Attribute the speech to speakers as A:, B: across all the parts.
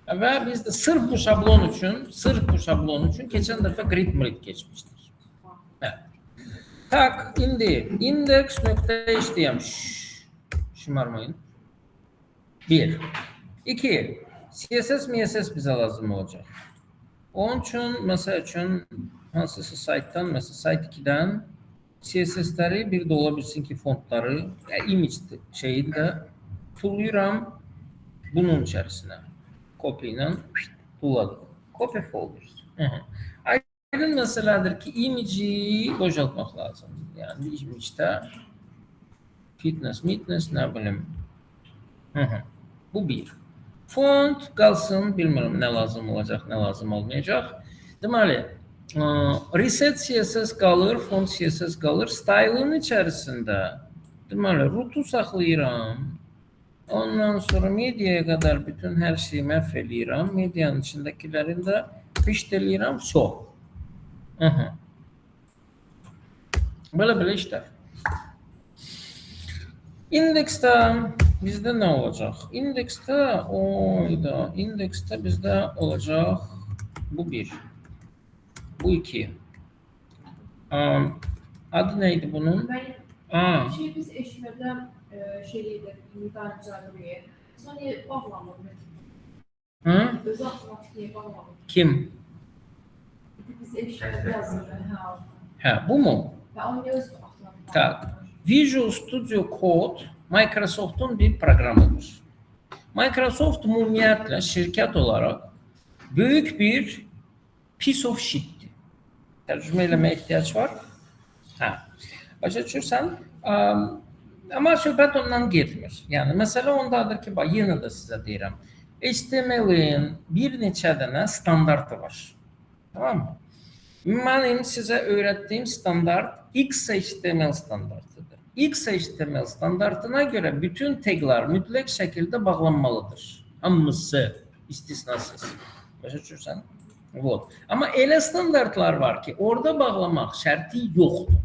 A: Və biz də sırf bu şablon üçün keçən dəfə grid keçmişdik. Hə. Tak, indi index.html şımarmayın. 1. 2. CSS, MSS bizə lazım olacaq. Onun üçün, məsəl üçün, hansısa saytdan, məsəl sayt 2-dən CSS-ləri bir də ola bilsin ki, fontları, image şeyi də tullayıram bunun içərisinə. Copy ilə tulladım. Copy folders. Aydın məsələdir ki, image-i boşaltmaq lazım. Yəni, image-də fitness, nə bilim. Bu bir. Font qalsın, bilmirəm nə lazım olacaq, nə lazım olmayacaq. Deməli, reset CSS qalır, font CSS qalır. Style-ın içərisində, deməli, root-u saxlayıram. Ondan sonra mediaya qədər bütün hər şeyi məhv eləyirəm. Medianın içindəkilərini də pişt eləyirəm. Belə işlər. İndeksdə bizdə nə olacaq? İndeksdə bizdə olacaq bu 1, bu 2. Adı neydi bunun?
B: Biz eşitmədən şeyiydi, müdaricəli bir. Sonra niyə bağlanmadı? Özü avtomatik niyə bağlanmadı?
A: Kim?
B: Biz eşitmədən yazırdı.
A: Bu mu?
B: Onu niyə özü avtomatik?
A: Tak. Visual Studio Code Microsoft'un bir programıdır. Microsoft ümumiyyətlə şirkət olaraq böyük bir piece of shit'dir. Tərcümə eləməyə ehtiyac var. Başa düşürsən? Amma söhbət ondan getmir. Yəni, məsələ ondadır ki, yenə də sizə deyirəm, HTML-in bir neçə dənə standartı var. Tamam mı? Mənim sizə öyrətdiyim standart XHTML standartıdır. XHTML standartına görə bütün taglar mütləq şəkildə bağlanmalıdır. Hamısı, istisnasız. Başa düşürsən? Amma elə standartlar var ki, orada bağlamaq şərti yoxdur.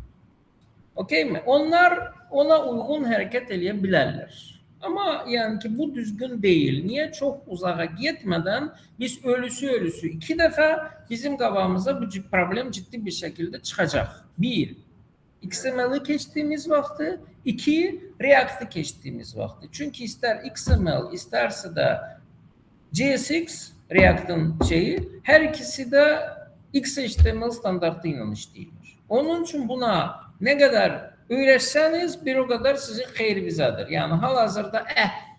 A: Okey mi? Onlar ona uyğun hərəkət eləyə bilərlər. Amma yəni ki, bu düzgün deyil. Niyə? Çox uzağa getmədən biz ölüsü 2 dəfə bizim qabağımıza bu problem ciddi bir şəkildə çıxacaq. 1. XML-i keçdiyimiz vaxtı, 2. React-ı keçdiyimiz vaxtı. Çünki istər XML, istərsə də JSX, React-ın şeyi, hər ikisi də XHTML standartı ilə işləyir. Onun üçün buna nə qədər öyrəşsəniz, bir o qədər sizin xeyrinizədir. Yəni, hal-hazırda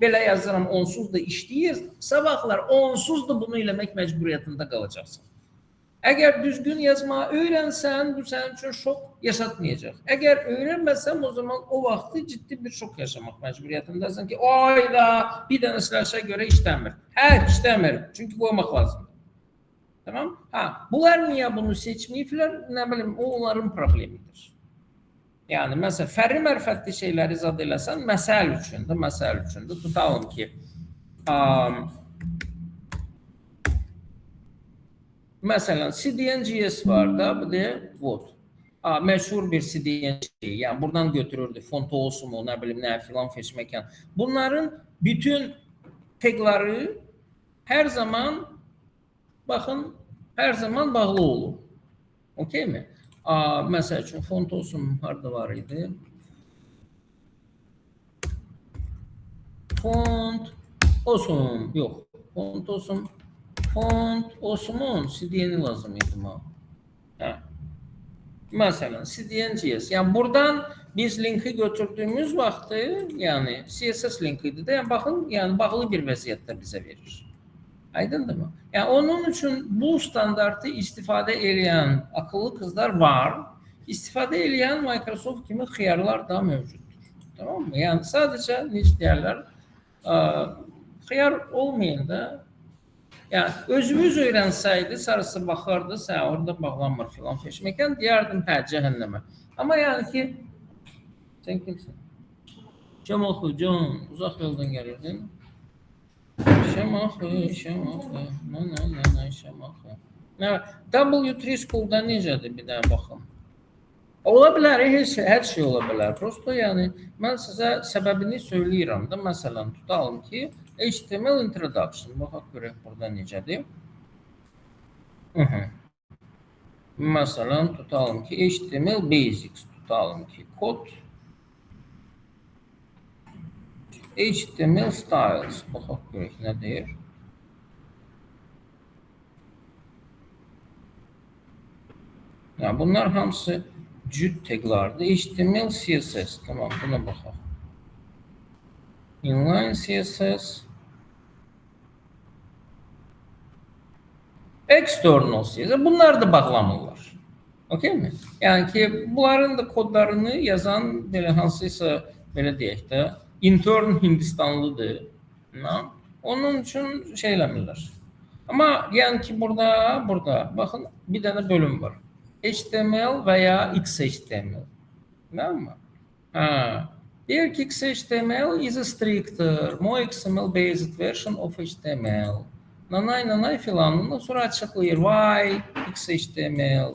A: belə yazıram, onsuz da işləyir, sabahlar onsuz da bunu eləmək məcburiyyətində qalacaqsın. Əgər düzgün yazmağı öyrənsən, bu sənin üçün şok yaşatmayacaq. Əgər öyrənməsən, o zaman o vaxtı ciddi bir şok yaşamaq məcburiyyətindəsən ki, ayda bir dənə sləşə görə işləmir. İşləmir, çünki qoymaq lazımdır. Tamam? Bunlar niyə bunu seçməyiblər? Nə bilim, o onların problemidir. Yəni, məsələn, fərri mərfətli şeyləri zad eləsən, məsəl üçündür. Tutalım ki, məsələn, CDN.js var da, bu da, məşhur bir CDN şeyi, yəni buradan götürürdü, fontu olsun mu, nə bilim, nə filan feçməkən. Bunların bütün tagları hər zaman, baxın, hər zaman bağlı olur. Okey mi? Məsəl üçün, font olsun, harada var idi? Font olsun, yox, font olsun, CDN-i lazım idi mənə. Məsələn, CDN.js. Yəni, buradan biz linki götürdüyümüz vaxtı, yəni CSS linkidir də, yəni baxın, yəni bağlı bir vəziyyətdə bizə verir. Aydındır mı? Yəni, onun üçün bu standartı istifadə edən akıllı qızlar var. İstifadə edən Microsoft kimi xiyarlar da mövcuddur. Tamam mı? Yəni, sadəcə, necə deyərlər, xiyar olmayın da, yəni, özümüz öyrənsəydi, sarısı baxardı, sən orada bağlanmır filan feşməkən, deyərdim, cəhənnəmə. Amma yəni ki, sən kimsin? Şamaxı, can, uzaq yoldan gəlirdin. Şamaxı. W3 School-da necədir bir dənə baxın. Ola bilər, hər şey ola bilər. Prosto yəni, mən sizə səbəbini söyləyirəm da, məsələn, tutalım ki, HTML introduction. Baxaq görək burada necədir. Məsələn, tutalım ki, HTML basics tutalım ki, kod HTML styles. Baxaq görək nə deyir. Yani bunlar hamısı cüt taglardır. HTML, CSS. Tamam, buna baxaq. Inline CSS. External CSS. Bunlar da bağlamırlar. Okey mi? Yani ki bunların da kodlarını yazan belə hansıysa belə deyək də intern Hindistanlıdır. Onun üçün şey eləmirlər. Ama yani ki burada bakın bir tane bölüm var. HTML veya XHTML. Tamam mı? Diyor ki XHTML is a stricter, more XML based version of HTML. Nanay filan. Ondan sonra açıklıyor. Why XHTML?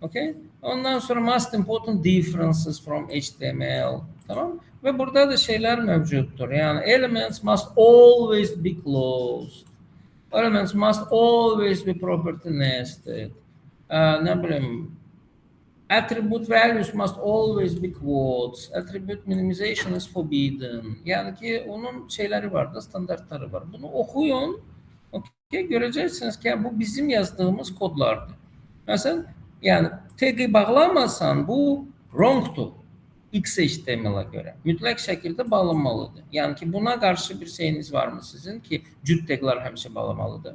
A: Okay? Ondan sonra most important differences from HTML. Tamam? Ve burada da şeyler mevcuttur. Yani elements must always be closed. Elements must always be property nested. Ne bileyim, attribute values must always be quotes. Attribute minimization is forbidden. Yani ki onun şeyleri var da, standartları var. Bunu okuyun. Okay, göreceksiniz ki bu bizim yazdığımız kodlardır. Mesela yani tag'i bağlamasan bu wrong'tur. XHTML'a göre. Mütləq şəkildə bağlanmalıdır. Yəni ki, buna qarşı bir şeyiniz var mı sizin ki, cüt taglar həmişə bağlamalıdır?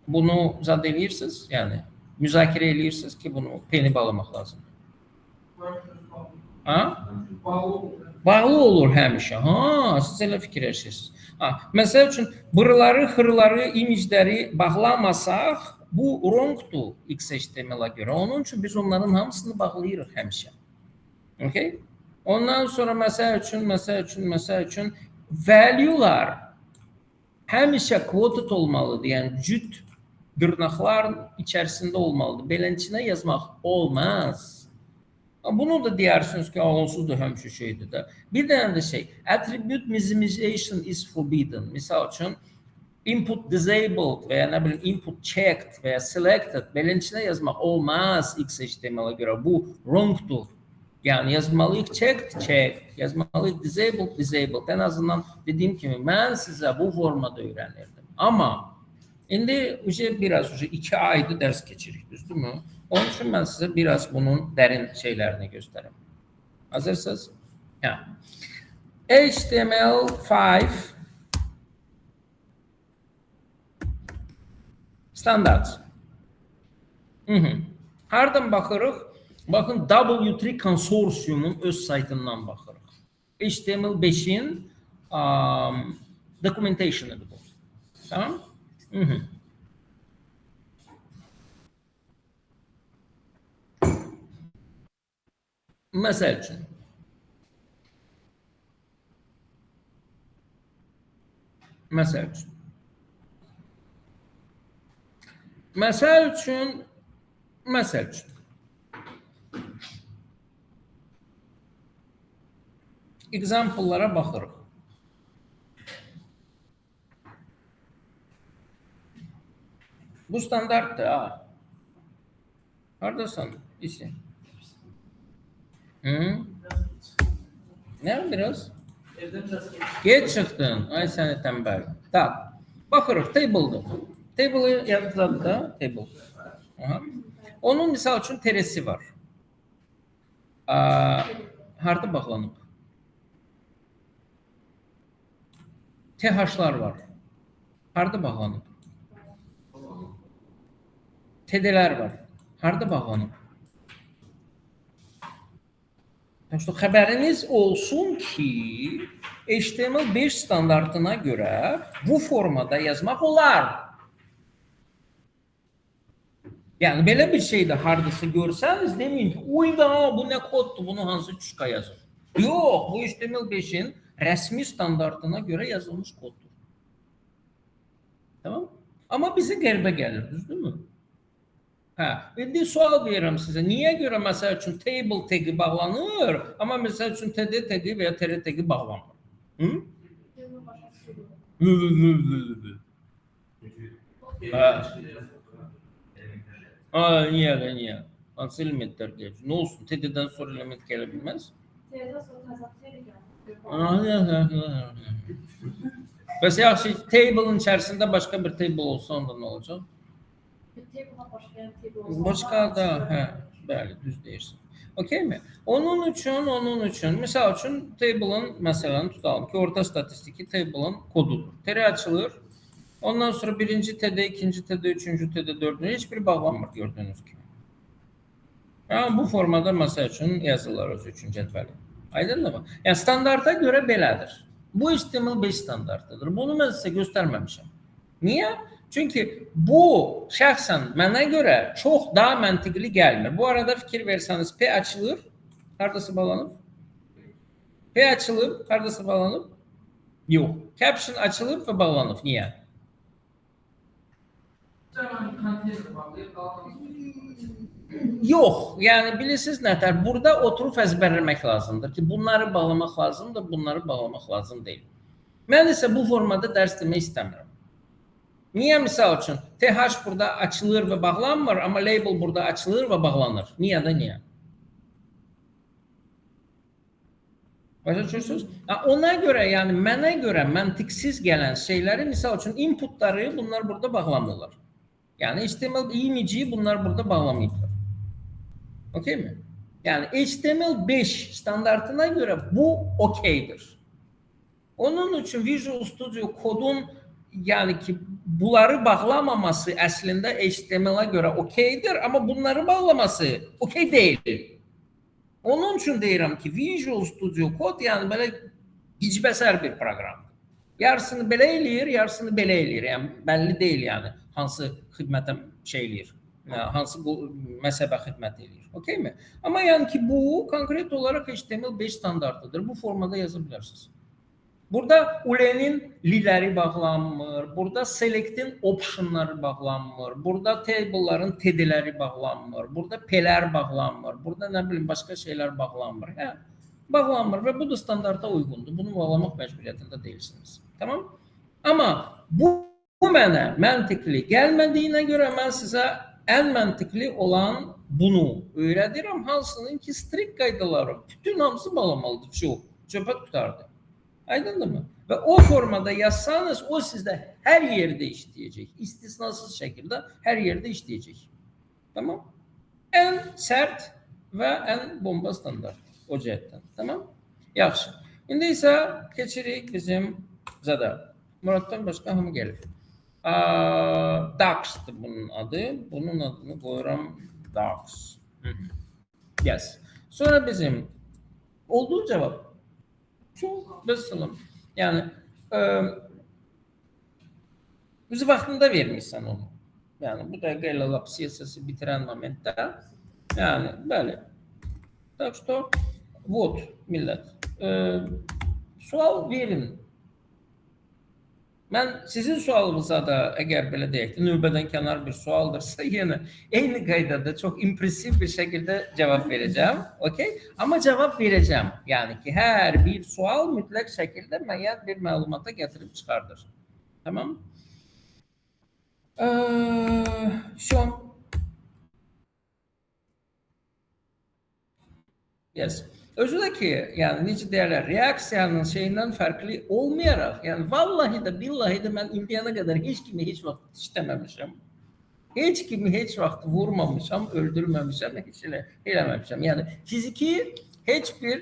A: Bunu zad edirsiniz, yəni müzakirə edirsiniz ki, bunu peni bağlamaq lazımdır. Bağlı olur həmişə. Siz elə fikirləşirsiniz. Məsəl üçün, bırıları, xırları, imicləri bağlamasaq, bu wrong'dur XHTML'a göre. Onun için biz onların hamısını bağlayırıq həmişə. Okay? Ondan sonra məsəl üçün value'lar həmişə quoted olmalıdır. Yəni cüt dırnaqlar içərisində olmalıdır. Beləncə yazmaq olmaz. Bunu da deyirsiniz ki, onsuz da həmişə şeydir də. Bir dənə də şey, attribute minimization is forbidden. Misal üçün, input disabled veya ne bileyim input checked veya selected belençine yazmak olmaz XHTML'a göre. Bu wrong'tur. Yani yazmalıyıq checked, yazmalıyıq disabled. En azından dediğim gibi ben size bu formada öğrenirdim. Ama indi biraz 2 aydır ders geçirik, düzdür mü? Onun için ben size biraz bunun derin şeylerini göstereyim. Hazırsınız? HTML5 standart. Hardan baxırıq? Baxın, W3 konsorsiumun öz saytından baxırıq. HTML5'in documentation'ıdır bu. Tamam? Məsəl üçün. Məsəl üçün. Example'lara baxırıq. Bu standartdır, ha. Haradasan? İşin. Ne biraz? Geç çıxdın. Ay səni tənbəl. Tak. Baxırıq, table'dır. Table'ı yazdı da, table. Onun misal üçün teresi var. Harda bağlanıb? TH'lar var. Harda bağlanıb? TD'lər var. Harda bağlanıb? Xəbəriniz olsun ki, HTML5 standartına görə bu formada yazmaq olar. Yəni, belə bir şeydə hardasa görsəniz, deməyin ki, uyda, bu nə koddur, bunu hansı çuşqa yazır. Yox, bu HTML5'in rəsmi standartına görə yazılmış koddur. Tamam? Amma bizə qəribə gəlir, düzdür mü? İndi sual verirəm sizə. Niyə görə məsəl üçün table tagi bağlanır, amma məsəl üçün TD tagi və ya TR tagi bağlanmır? Hı?
B: Table başa düşürüyor.
A: Niye? Hansı elementler gelir? Ne olsun? TD'den sonra element gelebilmez.
B: T'den sonra təzad gəlir.
A: Bəs yaxşı, table'ın içərisində başqa bir table olsa onda nə olacaq?
B: Table'dan başqa yəni table olsa.
A: Başqa da, hə, bəli, düz deyirsən. Okey mi? Onun üçün, misal üçün table'ın məsələn tutalım ki, orta statistiki table'ın kodudur. Tere açılır. Ondan sonra birinci TD, ikinci TD, üçüncü TD, dördüncü hiçbir bağlanmır gördüğünüz gibi. Yani bu formada məsəl üçün yazılır öz üçün cədvəli. Aydındır mı? Yəni standarta görə belədir. Bu HTML5 standartıdır. Bunu mən sizə göstərməmişəm. Niyə? Çünki bu şəxsən mənə görə çox daha məntiqli gəlmir. Bu arada fikir versəniz P açılır, hardası bağlanıb? P açılıb, hardası bağlanıb? Yox. Caption açılıb və bağlanıb. Niyə? Yox, yəni bilirsiniz nətər, burada oturub əzbərləmək lazımdır ki, bunları bağlamaq lazımdır, bunları bağlamaq lazım deyil. Mən isə bu formada dərs demək istəmirəm. Niyə misal üçün? TH burada açılır və bağlanmır, amma label burada açılır və bağlanır. Niyə də niyə? Başa düşürsünüz? Ona görə, yəni mənə görə məntiqsiz gələn şeyləri, misal üçün inputları bunlar burada bağlamırlar. Yəni HTML image bunlar burada bağlamayıblar. Okey mi? Yani HTML5 standartına göre bu okeydir. Onun için Visual Studio kodun yani ki bunları bağlamaması aslında HTML'a göre okeydir ama bunları bağlaması okey değil. Onun için deyirəm ki Visual Studio kod yani böyle hicbəsər bir program. Yarısını belə eləyir, yarısını belə eləyir. Yəni bəlli deyil yəni hansı xidmətə şey eləyir. Hansı məhzəbə xidmət eləyir. Okey mi? Amma yəni ki bu konkret olaraq HTML5 standartıdır. Bu formada yaza bilərsiniz. Burada ULE'nin liləri bağlanmır, burada select'in optionları bağlanmır, burada table'ların TD-ləri bağlanmır, burada P'lər bağlanmır, burada nə bilim başqa şeylər bağlanmır. Hə, bağlanmır və bu da standarta uyğundur. Bunu bağlamaq məcburiyyətində deyilsiniz. Tamam? Amma bu mənə məntiqli gəlmədiyinə görə mən sizə ən məntiqli olan bunu öyrədirəm. Hansının ki strict qaydaları, bütün hamısı bağlamalıdır. Söhbət qutardı. Aydındır mı? Və o formada yazsanız o sizdə hər yerdə işləyəcək. İstisnasız şəkildə hər yerdə işləyəcək. Tamam? Ən sərt və ən bomba standart o cəhətdən. Tamam? Yaxşı. İndi isə keçirik bizim zada. Muraddan başqa hamı gəlir. Dax-dır bunun adı. Bunun adını qoyuram Dax. Yes. Sonra bizim olduğu cavab. Çok basalım. Yani bizi vaxtında vermişsən onu. Yani bu dəqiqə ilə lap CSS-i bitirən momentdə. Yani böyle. Так что вот millət. Sual verin. Mən sizin sualınıza da əgər belə deyək ki, növbədən kənar bir sualdırsa yenə eyni qaydada çox impressiv bir şəkildə cavab verəcəm. Okay? Amma cavab verəcəm. Yəni ki, hər bir sual mütləq şəkildə müəyyən bir məlumata gətirib çıxardır. Tamam? Şu. Yes. Özü də ki, yəni necə deyirlər, reaksiyanın şeyindən fərqli olmayaraq, yəni vallahi də, billahi də mən indiyana qədər heç kimi heç vaxt işləməmişəm. Heç kimi heç vaxt vurmamışam, öldürməmişəm, heç eləməmişəm. Yəni fiziki heç bir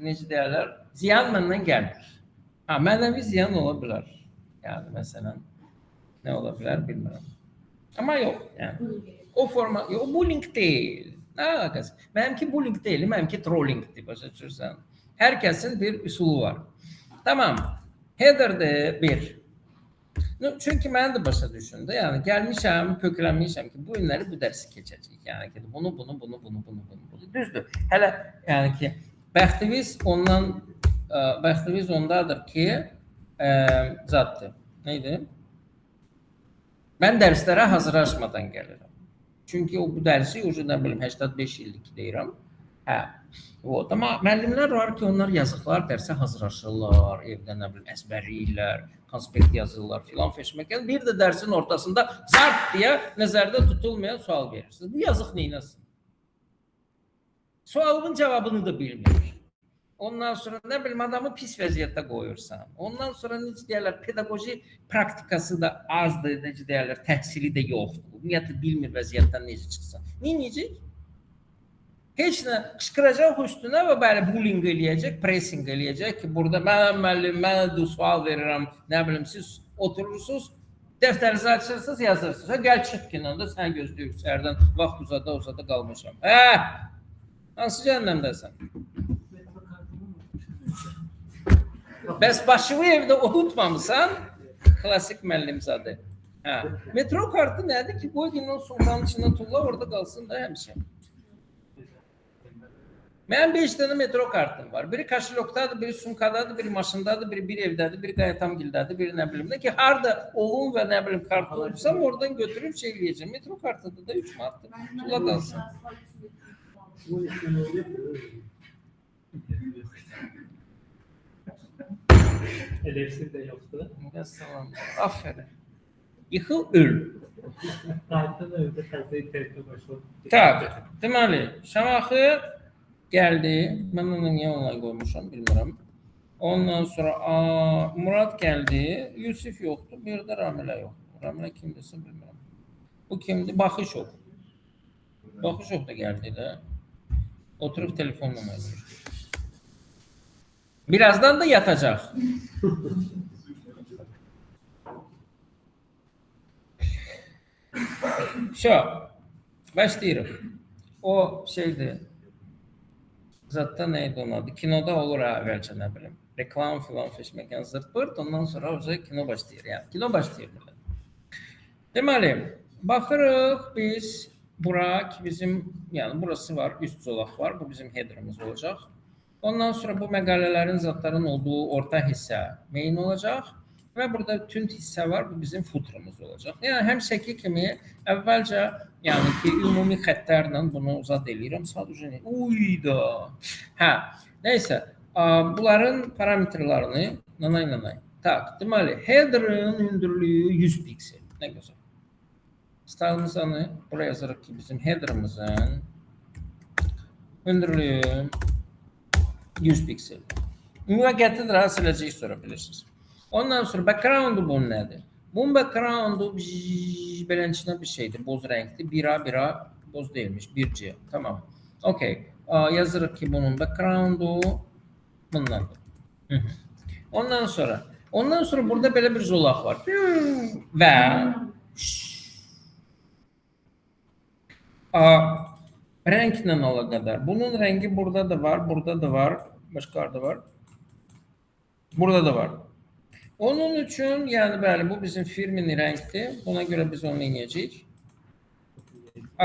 A: necə deyirlər, ziyan məndən gəlmir. Mənəvi ziyan ola bilər. Yəni məsələn, nə ola bilər bilmirəm. Amma yox, yəni o forma, yox, bu link deyil. Mənimki bullying deyil, mənimki trollingdir, başa düşürsən. Hər kəsin bir üsulu var. Tamam. Header-də bir. Çünki mən də başa düşündü. Yəni gəlmişəm, köklənmişəm ki, bu günləri bu dərsi keçəcək. Yəni ki, bunu. Düzdür. Hələ yəni ki, bəxtimiz ondadır ki, zaddır. Neydi? Mən dərslərə hazırlaşmadan gəlirəm. Çünki o bu dərsi ucu nə bilim 85 illik deyirəm. Hə. O amma müəllimlər var ki, onlar yazıqlar dərsə hazırlaşırlar, evdə nə bilim əzbərləyirlər, konspekt yazırlar filan feşməkən. Bir də dərsin ortasında zart deyə nəzərdə tutulmayan sual verirsiniz. Bu yazıq neynəsin? Sualın cavabını da bilmir. Ondan sonra nə bilim adamı pis vəziyyətdə qoyursan. Ondan sonra necə deyirlər, pedaqoji praktikası da azdır, necə deyirlər, təhsili də yoxdur. Ümumiyyətlə bilmir vəziyyətdən necə çıxsan. Neyəcək? Heç nə qışqıracaq üstünə və belə bullying eləyəcək, pressing eləyəcək ki, burada mən müəllim, mən də sual verirəm, nə bilim siz oturursunuz, dəftərinizi açırsınız, yazırsınız. Gəl çıx kinanda, sən gözləyir səhərdən vaxt uzada qalmışam. Hansı cəhənnəmdəsən? Bəs başımı evdə unutmamısan? Klasik müəllimzadə. Metro kartı nədir ki? Qoy günün sumkanın içində tulla, orada qalsın da həmişə. Mənim 5 dənə metro kartım var. Biri kaşilokdadır, biri sumkadadır, biri maşındadır, biri bir evdədir, biri qayatamgildədir, biri nə bilim də ki, harda olun və nə bilim kart olursam oradan götürüb şey eləyəcəm. Metro kartıdır da 3 manatdır. Tulla qalsın.
C: Elektrik de yoktu.
A: Aferin. Yıxıl, öl.
C: Zaten evde fazla internete başladı.
A: Tabii. Deməli, Şamaxı gəldi. Mən onu niyə onunla qoymuşam, bilmirəm. Ondan sonra Murad gəldi. Yusif yoxdur. Bir də Ramilə yoxdur. Ramilə kimdirsə bilmirəm. Bu kimdir? Baxışov. Baxışov da gəldi də. Oturub telefonla oynayır. Birazdan da yatacaq. Başlayırıq. O şeydir. Zaten neydi onun adı? Kinoda olur əvvəlcə nə bilim. Reklam filan feşməkən zırt pırt. Ondan sonra kino başlayır. Yani kino başlayır. Deməli, baxırıq biz bura ki bizim, yani burası var, üst zolaq var. Bu bizim headerımız olacaq. Ondan sonra bu məqalələrin zatların olduğu orta hissə main olacaq. Və burada tünd hissə var, bu bizim footerımız olacaq. Yəni, həm şəkil kimi əvvəlcə, yəni ki, ümumi xəttlərlə bunu uzad eləyirəm. Sadəcə nə? Uyda! Neysə, bunların parametrlarını nanay. Tak, deməli, headerın hündürlüyü 100 piksel. Nə gözəl. Stylımızı buraya yazırıq ki, bizim headerımızın hündürlüyü 100 piksel. Müvəqqətidir, siləcək sonra bilirsiniz. Ondan sonra background'u bunun nədir? Bunun background'u beləncə bir şeydir, boz rəngdir. 1A, boz deyilmiş, 1C. Tamam. Okey. Yazırıq ki, bunun background'u bundandır. Ondan sonra burada belə bir zolaq var. Və rənglə əlaqədar. Bunun rəngi burada da var, burada da var. Başqa harda var? Burada da var. Onun üçün, yəni bəli, bu bizim firminin rəngdir. Buna görə biz onu eləyəcəyik.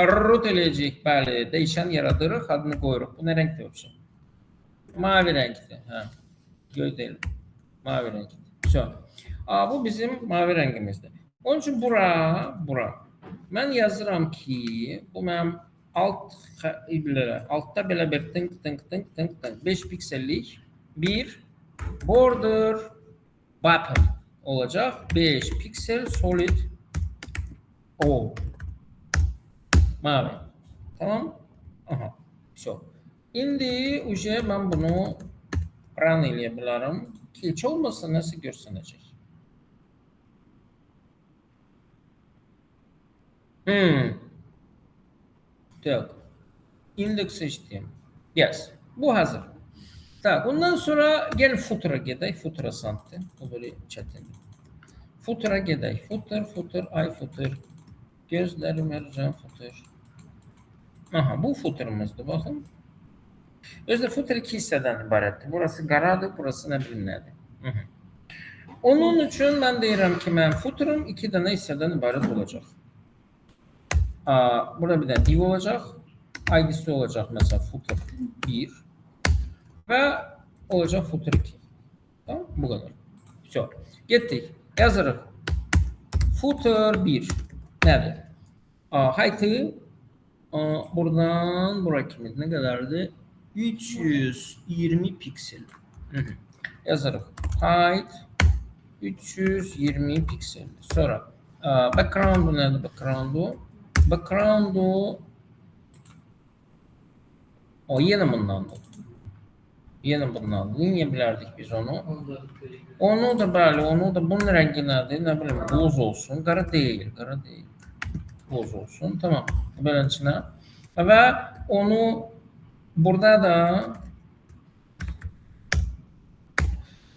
A: Root eləyəcəyik, bəli, dəyişən yaradırıq, adını qoyuruq. Bu nə rəngdir opsiyon? Mavi rəngdir. Göy deyil. Mavi rəngdir. Bu bizim mavi rəngimizdir. Onun üçün bura. Mən yazıram ki, bu mənim altda belə bir tınk 5 piksellik bir border button olacaq. 5 piksel solid mavi. Tamam? İndi mən bunu run eləyə bilərəm ki, heç olmasa nəsə görsənəcək. Tak. İndeks seçdim. Yes. Bu hazır. Tak. Ondan sonra gel footer'a gedək. Footer'a santı. O böyle çətindir. Footer'a gedək. Footer. Gözlərim ərəcəm footer. Bu footer'ımızdır. Baxın. Özdə footer 2 hissədən ibarətdir. Burası qaradır, burası nə bilim nədir. Onun üçün mən deyirəm ki, mən footer'ım 2 dənə hissədən ibarət olacaq. Burada bir dənə div olacaq. ID'si olacaq mesela footer 1 və olacaq footer 2. Tamam, bu kadar. Getdik. Yazırıq. Footer 1 nədir? Height'ı buradan bura kimi nə qədərdir? 320 piksel. Yazırıq. Height 320 piksel. Sonra background'u nədir? Background'u o yenə bundandır. Yenə bundandır. Niyə bilərdik biz onu?
C: Onları koyayım.
A: Onu da bəli, onu da bunun rəngi nədir? Nə bilim, boz olsun. Qara deyil. Boz olsun. Tamam. Beləsinə. Və onu burada da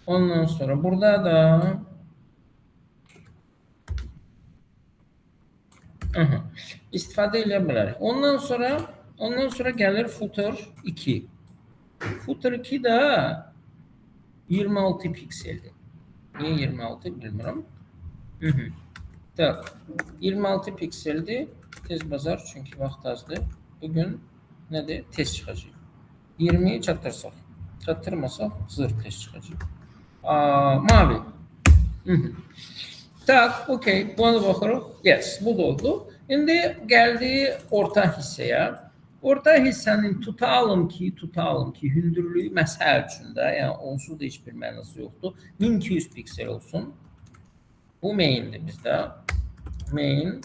A: ondan sonra burada da istifadə edə bilərik. Ondan sonra gəlir footer 2. Footer 2 də 26 pikseldir. Niyə 26 bilmirəm. Tak. 26 pikseldir. Tez bazar çünki vaxt azdır. Bugün nədir? Tez çıxacaq. 20'yi çatırsak. Çatırmasaq zırh tez çıxacaq. Mavi. Tak, okey. Buna baxırıq. Yes, bu da oldu. İndi gəldi orta hissəyə. Orta hissənin tutalım ki, hündürlüyü məsəl üçün də, yəni onsuz da heç bir mənası yoxdur. 1200 piksel olsun. Bu maindir bizdə. Main.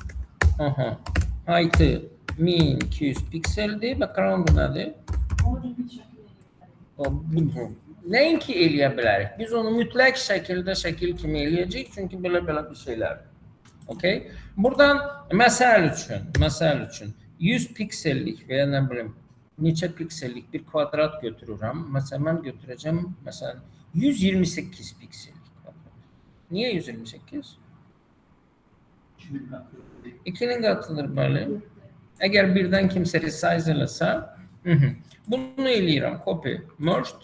A: Height'ı 1200 pikseldir. Background'u nədir?
B: Onu bir şəkildə
A: Nəinki eləyə bilərik. Biz onu mütləq şəkildə şəkil kimi eləyəcəyik. Çünki belə bir şeylər. Okay? Buradan məsəl üçün 100 piksellik və ya nə bilim neçə piksellik bir kvadrat götürürəm. Məsələn, mən götürəcəm 128 piksellik kvadrat. Niyə 128? 2'nin qatıdır, bəli. Əgər birdən kimsə resize eləsə, bunu eləyirəm, copy, merged.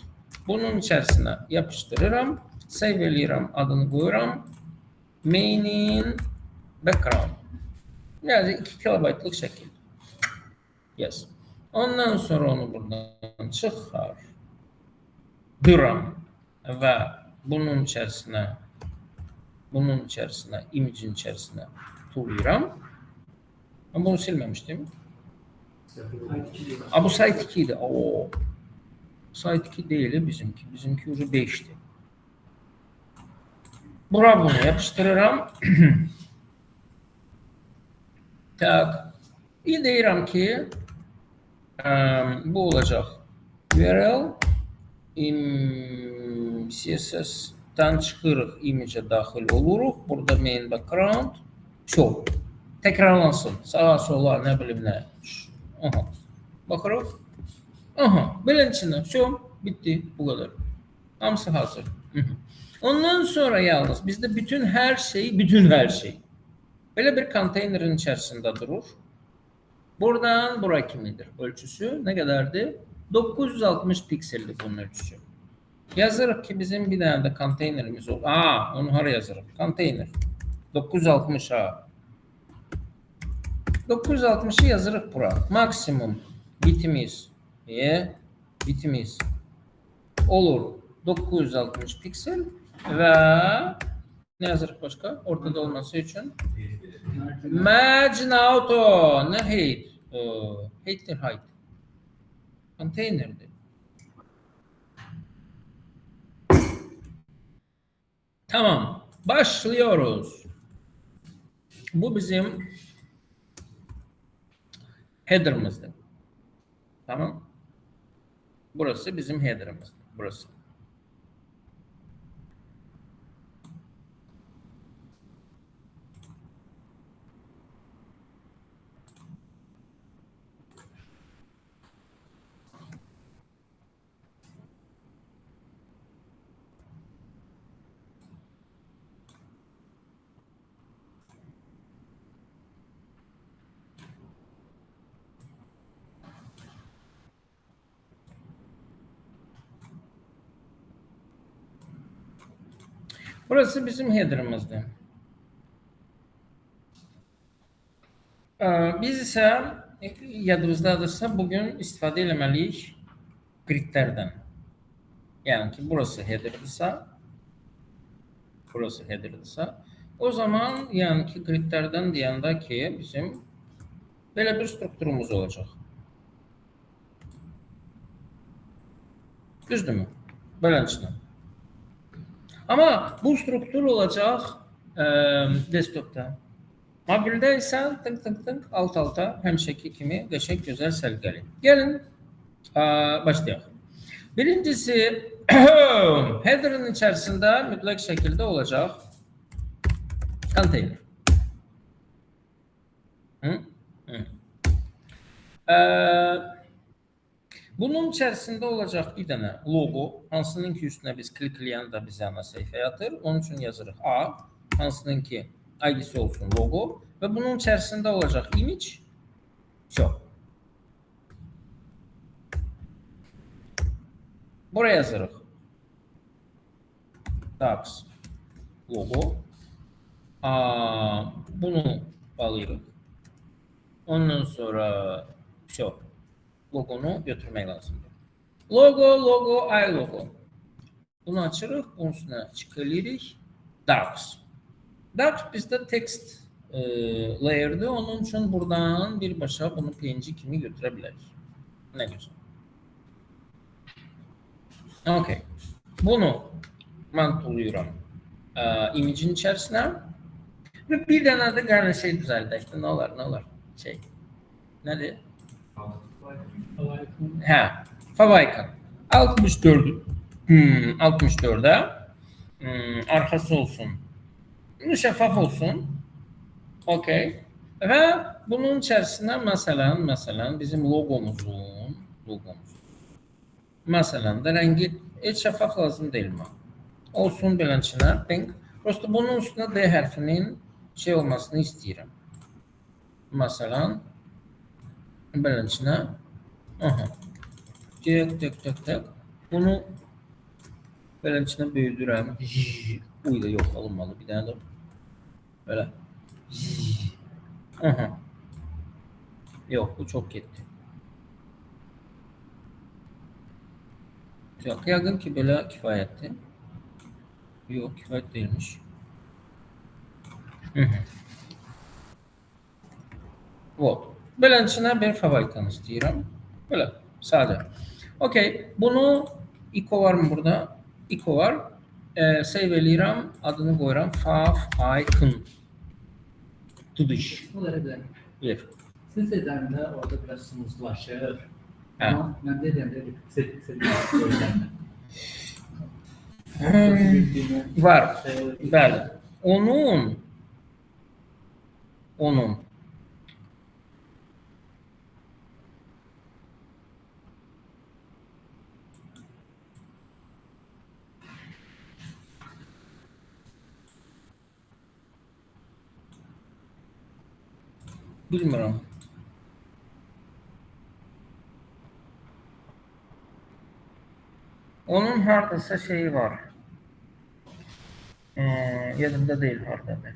A: Bunun içərisinə yapışdırıram, save eləyirəm, adını qoyuram. Mainin background. Yəni 2 kilobaytlıq şəkil. Yes. Ondan sonra onu buradan çıxardıram və bunun içərisinə imicin içərisinə tulayıram. Ben bunu silməmişdim. Bu site 2 idi. Site 2 deyil bizimki. Bizimki ucu 5'ti. Bura bunu yapıştırıram. Tak. Bir deyirəm ki bu olacaq. URL CSS-dən çıxırıq, imicə daxil oluruq. Burada main background. Çox. Təkrarlansın. Sağa sola nə bilim nə. Baxırıq. Beləsinə. Bitti. Bu kadar. Hamısı hazır. Ondan sonra yalnız bizdə bütün hər şey. Belə bir konteynerin içərisində durur. Buradan bura kimidir ölçüsü. Nə qədərdir? 960 pikseldir bunun ölçüsü. Yazırıq ki bizim bir dənə də konteynerimiz olur. Onu hara yazırıq? Konteyner. 960 960'ı yazırıq bura. Maksimum bitimiz. Bitimiz olur 960 piksel və nə yazırıq başqa? Ortada olması üçün Margin Auto. Nə height? Height'tir height. Konteynerdir. Tamam. Başlıyoruz. Bu bizim header'ımızdır. Tamam. Burası bizim header'ımızdır. Burası. Burası bizim header'ımızdır. Biz isə yadınızdadırsa bugün istifadə eləməliyik gridlərdən. Yəni ki burası header'dırsa, o zaman yəni ki gridlərdən deyəndə ki bizim belə bir strukturumuz olacaq. Düzdürmü? Beləncə. Amma bu struktur olacaq desktopda. Mobildə isə tık alt-alta həmişəki kimi qəşəng, gözəl, səliqəli. Gəlin başlayaq. Birincisi header'ın içərisində mütləq şəkildə olacaq konteyner. Bunun içərisində olacaq bir dənə logo, hansının ki üstünə biz klikləyəndə bizə ana səhifəyə atır. Onun üçün yazırıq A, hansının ki ID'si olsun logo və bunun içərisində olacaq image. Çox. Buraya yazırıq. Tax logo. Bunu bağlayırıq. Ondan sonra çox. Logonu götürmək lazımdır. Logo, iLogo. Bunu açırıq, bunun üstünə çıxırıq. Docs. Docs bizdə text layer'dır. Onun üçün buradan birbaşa bunu PNG kimi götürə bilərik. Nə gözəl. Okay. Bunu mən tuluyuram image'in içərisinə və bir dənə də qəribə şey düzəldək. Nə olar? Nədir? Hə, favicon. 64'ə arxası olsun. Şəffaf olsun. Okay. Və bunun içərisinə məsələn bizim logomuzun məsələn də rəngi heç şəffaf lazım deyil mi? Olsun beləncə pink. Prosta bunun üstünə D hərfinin şey olmasını istəyirəm. Məsələn beləncə Tek. Bunu beləncə böyüdürəm. Bu ilə yox alınmalı bir dənə də. Belə. Yox, bu çox getdi. Yəqin ki, belə kifayətdir. Yox, kifayət deyilmiş. Beləncə bir favicon istəyirəm. Belə, sadə. Okay, bunu iko var mı burada? İko var. Save eləyirəm, adını qoyuram. Favicon. Tuduş.
C: Bu da bilir.
A: Bilir.
C: Siz edəndə orada biraz sınızlaşır.
A: Hə.
C: Amma mən dedəndə söyləyəndə.
A: Var. Bəli. Onun bilmirəm. Onun hardasa şeyi var. Yadımda deyil hardadır.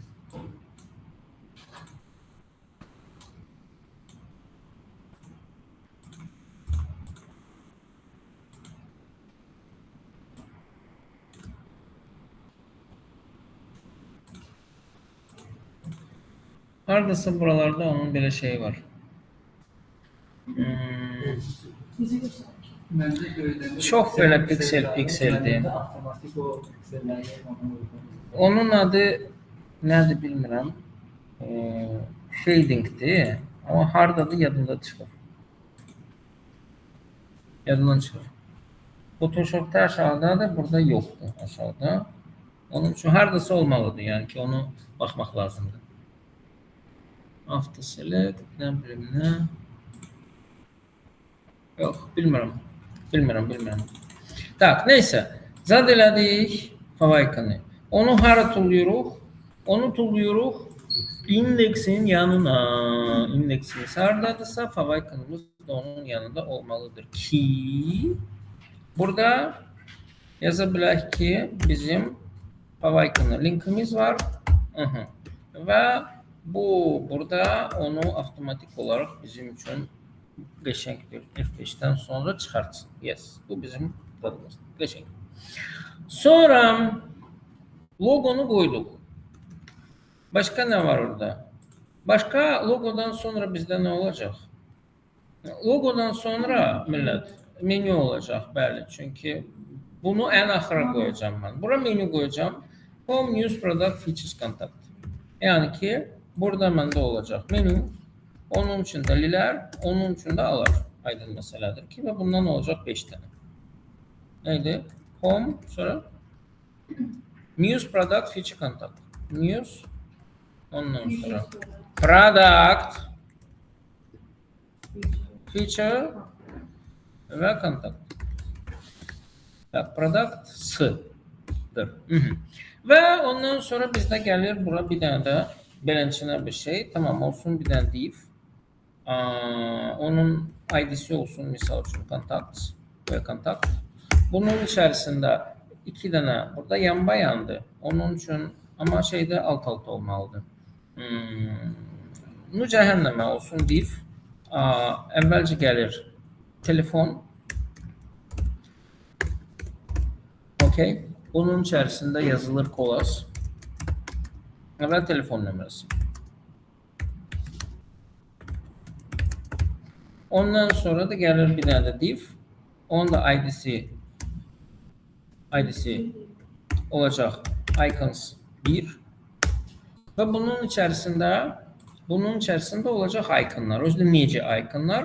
A: Hardasa buralarda onun belə şeyi var. Çox belə pikseldir.
C: Avtomatik o pikselləri ona uyğun.
A: Onun adı nədir bilmirəm. Shading'dir. Amma hardadır yadımda çıxır. Yadımdan çıxır. Photoshop'da aşağıdadır, burada yoxdur aşağıda. Onun üçün hardasa olmalıdır, yəni ki onu baxmaq lazımdır. After select, nə bilim nə. Yox, bilmirəm. Tak, neysə. Zad elədik faviconu. Onu hara tulluyuruq? Onu tulluyuruq indeksin yanına. İndeksimiz haradadırsa faviconumuz da onun yanında olmalıdır ki burada yaza bilək ki bizim favicona linkimiz var. Və bu burada onu avtomatik olaraq bizim üçün qəşəng bir F5'dən sonra çıxartsın. Yes, bu bizim dadımızdır. Qəşəng. Sonra logonu qoyduq. Başqa nə var orada? Başqa logodan sonra bizdə nə olacaq? Logodan sonra millət menü olacaq, bəli. Çünki bunu ən axıra qoyacağam mən. Bura menü qoyacağam. Home, News, Product, Features, Contact. Yəni ki, burada məndə olacaq menü, onun üçün də lilər, onun üçün də alar. Aydın məsələdir ki, və bundan olacaq 5 dənə. Neydi? Home, sonra News, Product, Feature, Contact. News, ondan sonra Product, Feature və Contact. Product S-dır. Və ondan sonra bizdə gəlir bura bir dənə də beləncənə bir şey. Tamam olsun, bir dənə div. Onun ID-si olsun, misal üçün Contacts və Contact. Bunun içərisində 2 dənə burada yanbayandır. Onun üçün amma şeydə alt-alta olmalıdır. Bu cəhənnəmə olsun div. Əvvəlcə gəlir telefon. Okay. Bunun içərisində yazılır Colas və telefon nömrəsi. Ondan sonra da gəlir bir dənə də div. Onun da ID-si olacaq icons 1 və bunun içərisində olacaq iconlar. Özdə necə iconlar?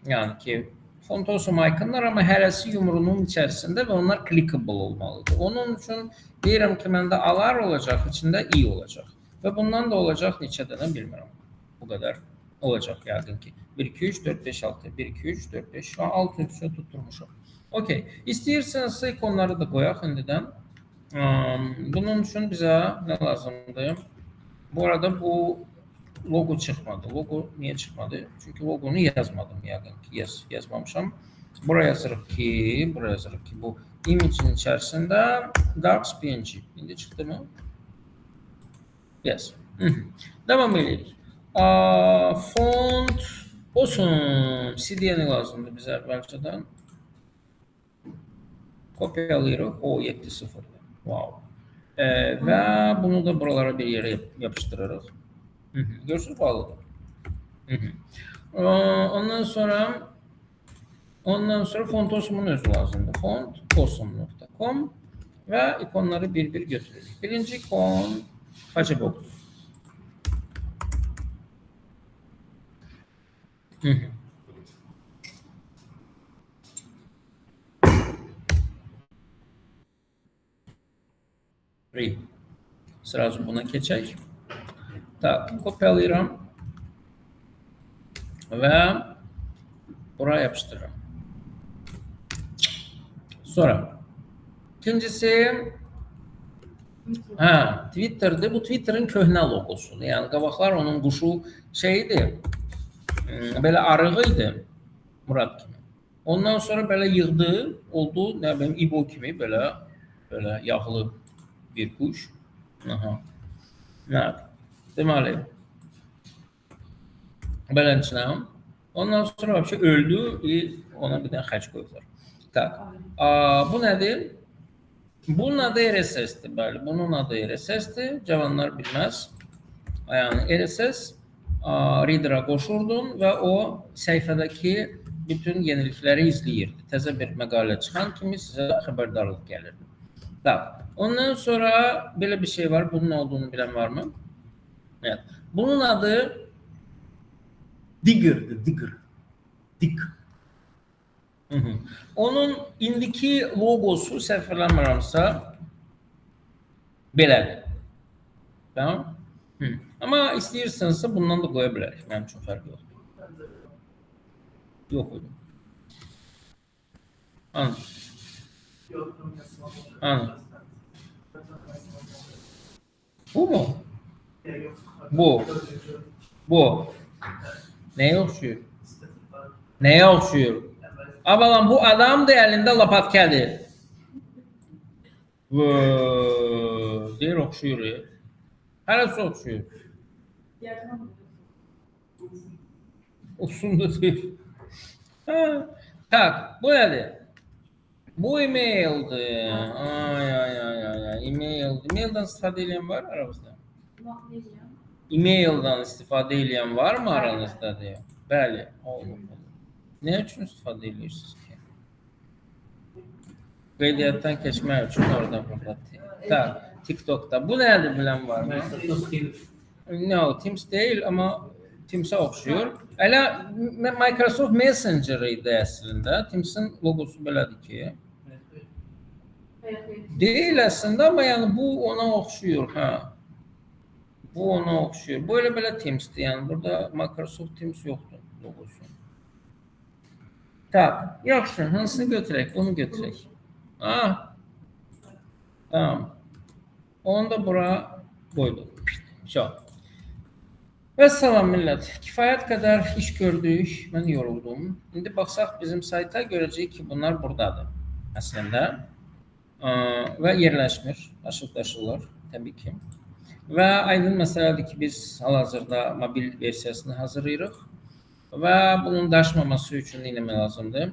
A: Yəni ki, Fontosum iconlar, amma hərəsi yumruğunun içərisində və onlar clickable olmalıdır. Onun üçün deyirəm ki, məndə alar olacaq, içində i olacaq. Və bundan da olacaq neçə dənə bilmirəm. Bu qədər olacaq yəqin ki. 1, 2, 3, 4, 5, 6, 1, 2, 3, 4, 5, şu an 6 üçün tutturmuşam. Okey. İstəyirseniz ikonları da qoyaq indidən. Bunun üçün bizə nə lazımdır? Bu arada bu logo çıxmadı. Logo niyə çıxmadı? Çünki logonu yazmadım yəqin ki. Yazmamışam. Buraya yazırıq ki, bu image-in içərisində Darks PNG. İndi çıxdı mı? Yes. Devam edirik. Font olsun. CDN lazımdır bizə əvvəlcədən. Kopyalayırıq. O 7.0. Wow. Və bunu da buralara bir yerə yapışdırırıq. Görürsünüz bağlıdır. Ondan sonra Fontosumun özü lazımdır. Fontosum.com və ikonları bir-bir götürürük. Birinci ikon Facebook. Sразу buna keçək. Tak, kopyalayıram və buraya yapışdırıram. Sonra ikincisi Twitter'dır. Bu Twitter'ın köhnə logosudur. Yəni qabaqlar onun quşu şeydi. Belə arığıydı Murad kimi. Ondan sonra belə yığdı, oldu, nə bilim İbo kimi belə yağlı bir kuş. Deməli, beləncənəm. Ondan sonra bir şey öldü, ona bir dənə xərc qoyublar. Bu nədir? Bunun adı RSS-dir, bəli. Bunun adı RSS-dir, cavanlar bilməz. Yəni RSS reader'a qoşurdun və o səhifədəki bütün yenilikləri izləyirdi. Təzə bir məqalə çıxan kimi sizə xəbərdarlıq gəlirdi. Ondan sonra belə bir şey var. Bunun olduğunu bilən varmı? Evet. Bunun adı Digger'dır. Dig. Onun indiki logosu səhv eləmirəmsə belədir. Tamam? Amma istəyirsinizsə bundan da qoya bilərik. Mənim üçün fərqi yoxdur. Yox qoydum. Anladım. Bu mu? Bu. Nəyə oxşuyur? Nəyə oxşuyur? Abalan bu adamdır, əlində lapatkadır. Deyir oxşuyur. Hərəsi oxşuyur. Oxşunda deyir. Tak, bu nədir? Bu e-maildir. E-maildən istifadə edən var aramızda? E-maildən istifadə edən var mı aranızda deyə? Bəli, olur. Nə üçün istifadə edirsiniz ki? Qeydiyyatdan keçmək üçün orada burada. Da, TikTok'da. Bu nədir bilən var mı?
C: Microsoft Teams.
A: No, Teams değil ama Teams'e oxşuyur. Elə Microsoft Messenger idi əslində. Teams'in logosu belədir ki. Değil əslində ama yəni bu ona oxşuyur, ha. Bu ona oxşuyur. Bu elə Teams'dir. Yəni burada Microsoft Teams yoxdur logosu. Tak, yaxşı. Hansını götürək? Bunu götürək. Ah. Tamam. Onu da bura qoyduq. Çok. Və salam millət. Kifayət qədər iş gördük. Mən yoruldum. İndi baxsaq bizim sayta görəcəyik ki, bunlar buradadır. Əslində. Və yerləşmir. Aşıq-daşırlar təbii ki. Və aydın məsələdir ki, biz hal-hazırda mobil versiyasını hazırlayırıq. Və bunun daşmaması üçün nə etmək lazımdır?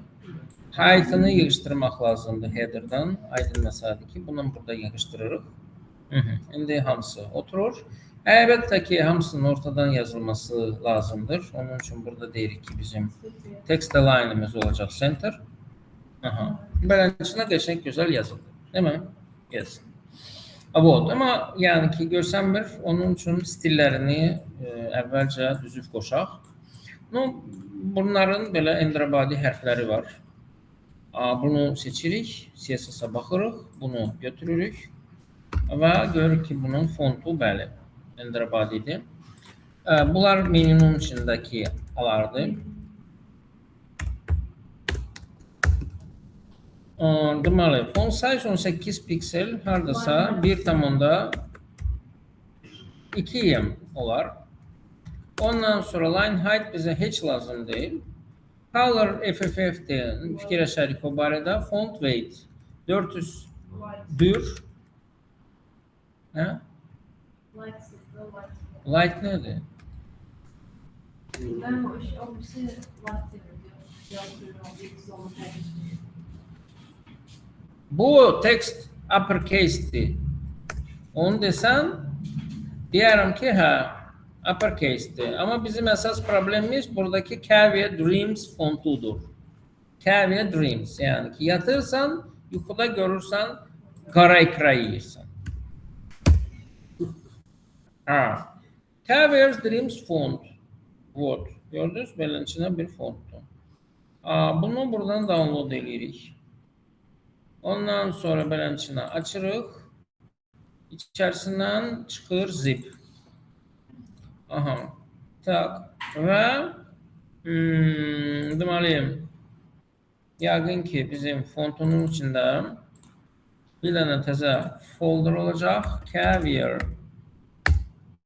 A: Height'ını yığışdırmaq lazımdır header'dan. Aydın məsələdir ki, bunu burada yığışdırırıq. İndi hamısı oturur. Əlbəttə ki, hamısının ortadan yazılması lazımdır. Onun üçün burada deyirik ki, bizim text align'imiz olacaq center. Beləncəsinə qəşəng gözəl yazıldı. Değil mi? Yes. Вот. Amma yəni ki, görsənmir. Onun üçün stillərini əvvəlcə düzüb qoşaq. Bunların belə endirabadi hərfləri var. Bunu seçirik. CSS-a baxırıq. Bunu götürürük. Və görürük ki, bunun fontu bəli, endirabadidir. Bunlar menünün içindəki alardır. Deməli, font size 18 piksel, hardasa 1,2 olar. Ondan sonra line height bizə heç lazım deyil. Color FFF'dir, fikirləşərik o barədə. Font weight 400'dür. Light nedir?
B: Ben o birisi light diyor.
A: Bu text uppercase'dir. Onu desən, deyərəm ki, hə, uppercase'dir. Amma bizim əsas problemimiz buradakı Caviar Dreams fontudur. Caviar Dreams, yəni ki, yatırsan, yuxuda görürsən, qara ekran yiyirsən. Caviar Dreams font. Вот. Gördünüz, beləncəsinə bir fontdur. Bunu buradan download edirik. Ondan sonra beləncəsinə açırıq. İçərisindən çıxır zip. Tak. Və deməli, yəqin ki, bizim fontunun içində bir dənə təzə folder olacaq. Caviar.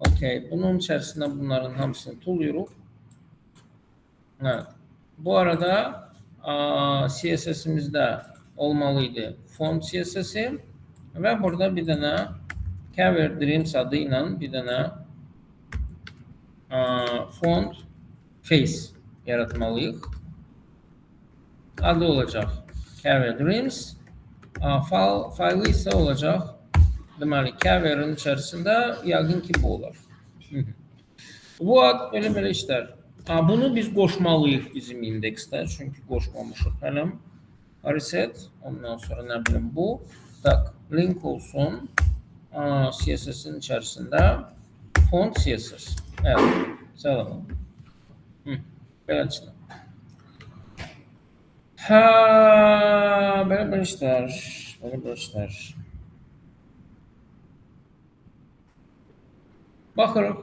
A: Okay. Bunun içərisində bunların hamısını tuluyuruq. Evet. Bu arada CSS'imizdə olmalıydı font CSS'i və burada bir dənə Caviar Dreams adı ilə bir dənə font face yaratmalıyıq. Adı olacaq Caviar Dreams. Faylı isə olacaq. Deməli, Caviar'ın içərisində yəqin ki, bu olar. Bu ad belə işlər. Bunu biz qoşmalıyıq bizim indeksdə. Çünki qoşmamışıq hələm. Reset. Ondan sonra nə bilim bu. Tak, link olsun. CSS'in içərisində font CSS. Evet. Salam. Beləncə. Belə işlər. Baxırıq.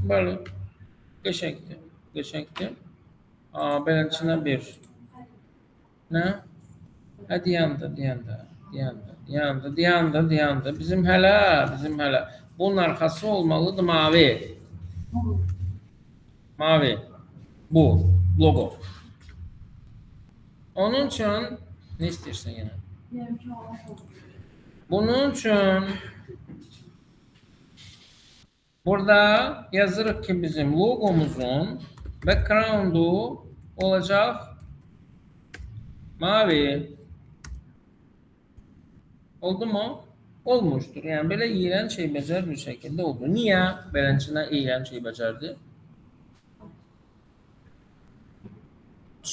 A: Bəli. Qəşəngdir. Beləncəsinə bir. Nə? Dayandı. Bizim hələ. Bunun arxası olmalıdır mavi. Mavi. Bu. Logo. Onun üçün nə istəyirsən yenə? Bunun üçün burada yazırıq ki, bizim logomuzun background'u olacaq mavi. Oldu mu? Olmuşdur. Yəni, belə iyrənc şey becər bir şəkildə oldu. Niyə beləncəsinə iyrənc şey becərdi?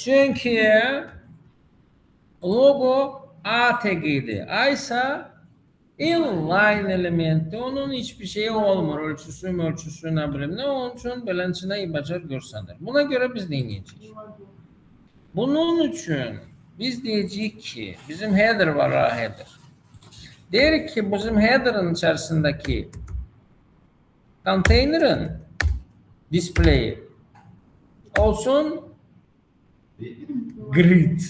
A: Çünkü logo A tagiydi. A ise inline elementi. Onun hiçbir şeyi olmur. Ölçüsü ne bileyim ne. Onun için beləncə ibacar görsənir. Buna göre biz ne edeceğiz? Bunun için biz diyeceğiz ki bizim header var ha header. Deyirik ki bizim header'ın içerisindeki konteynerin display'i olsun grid.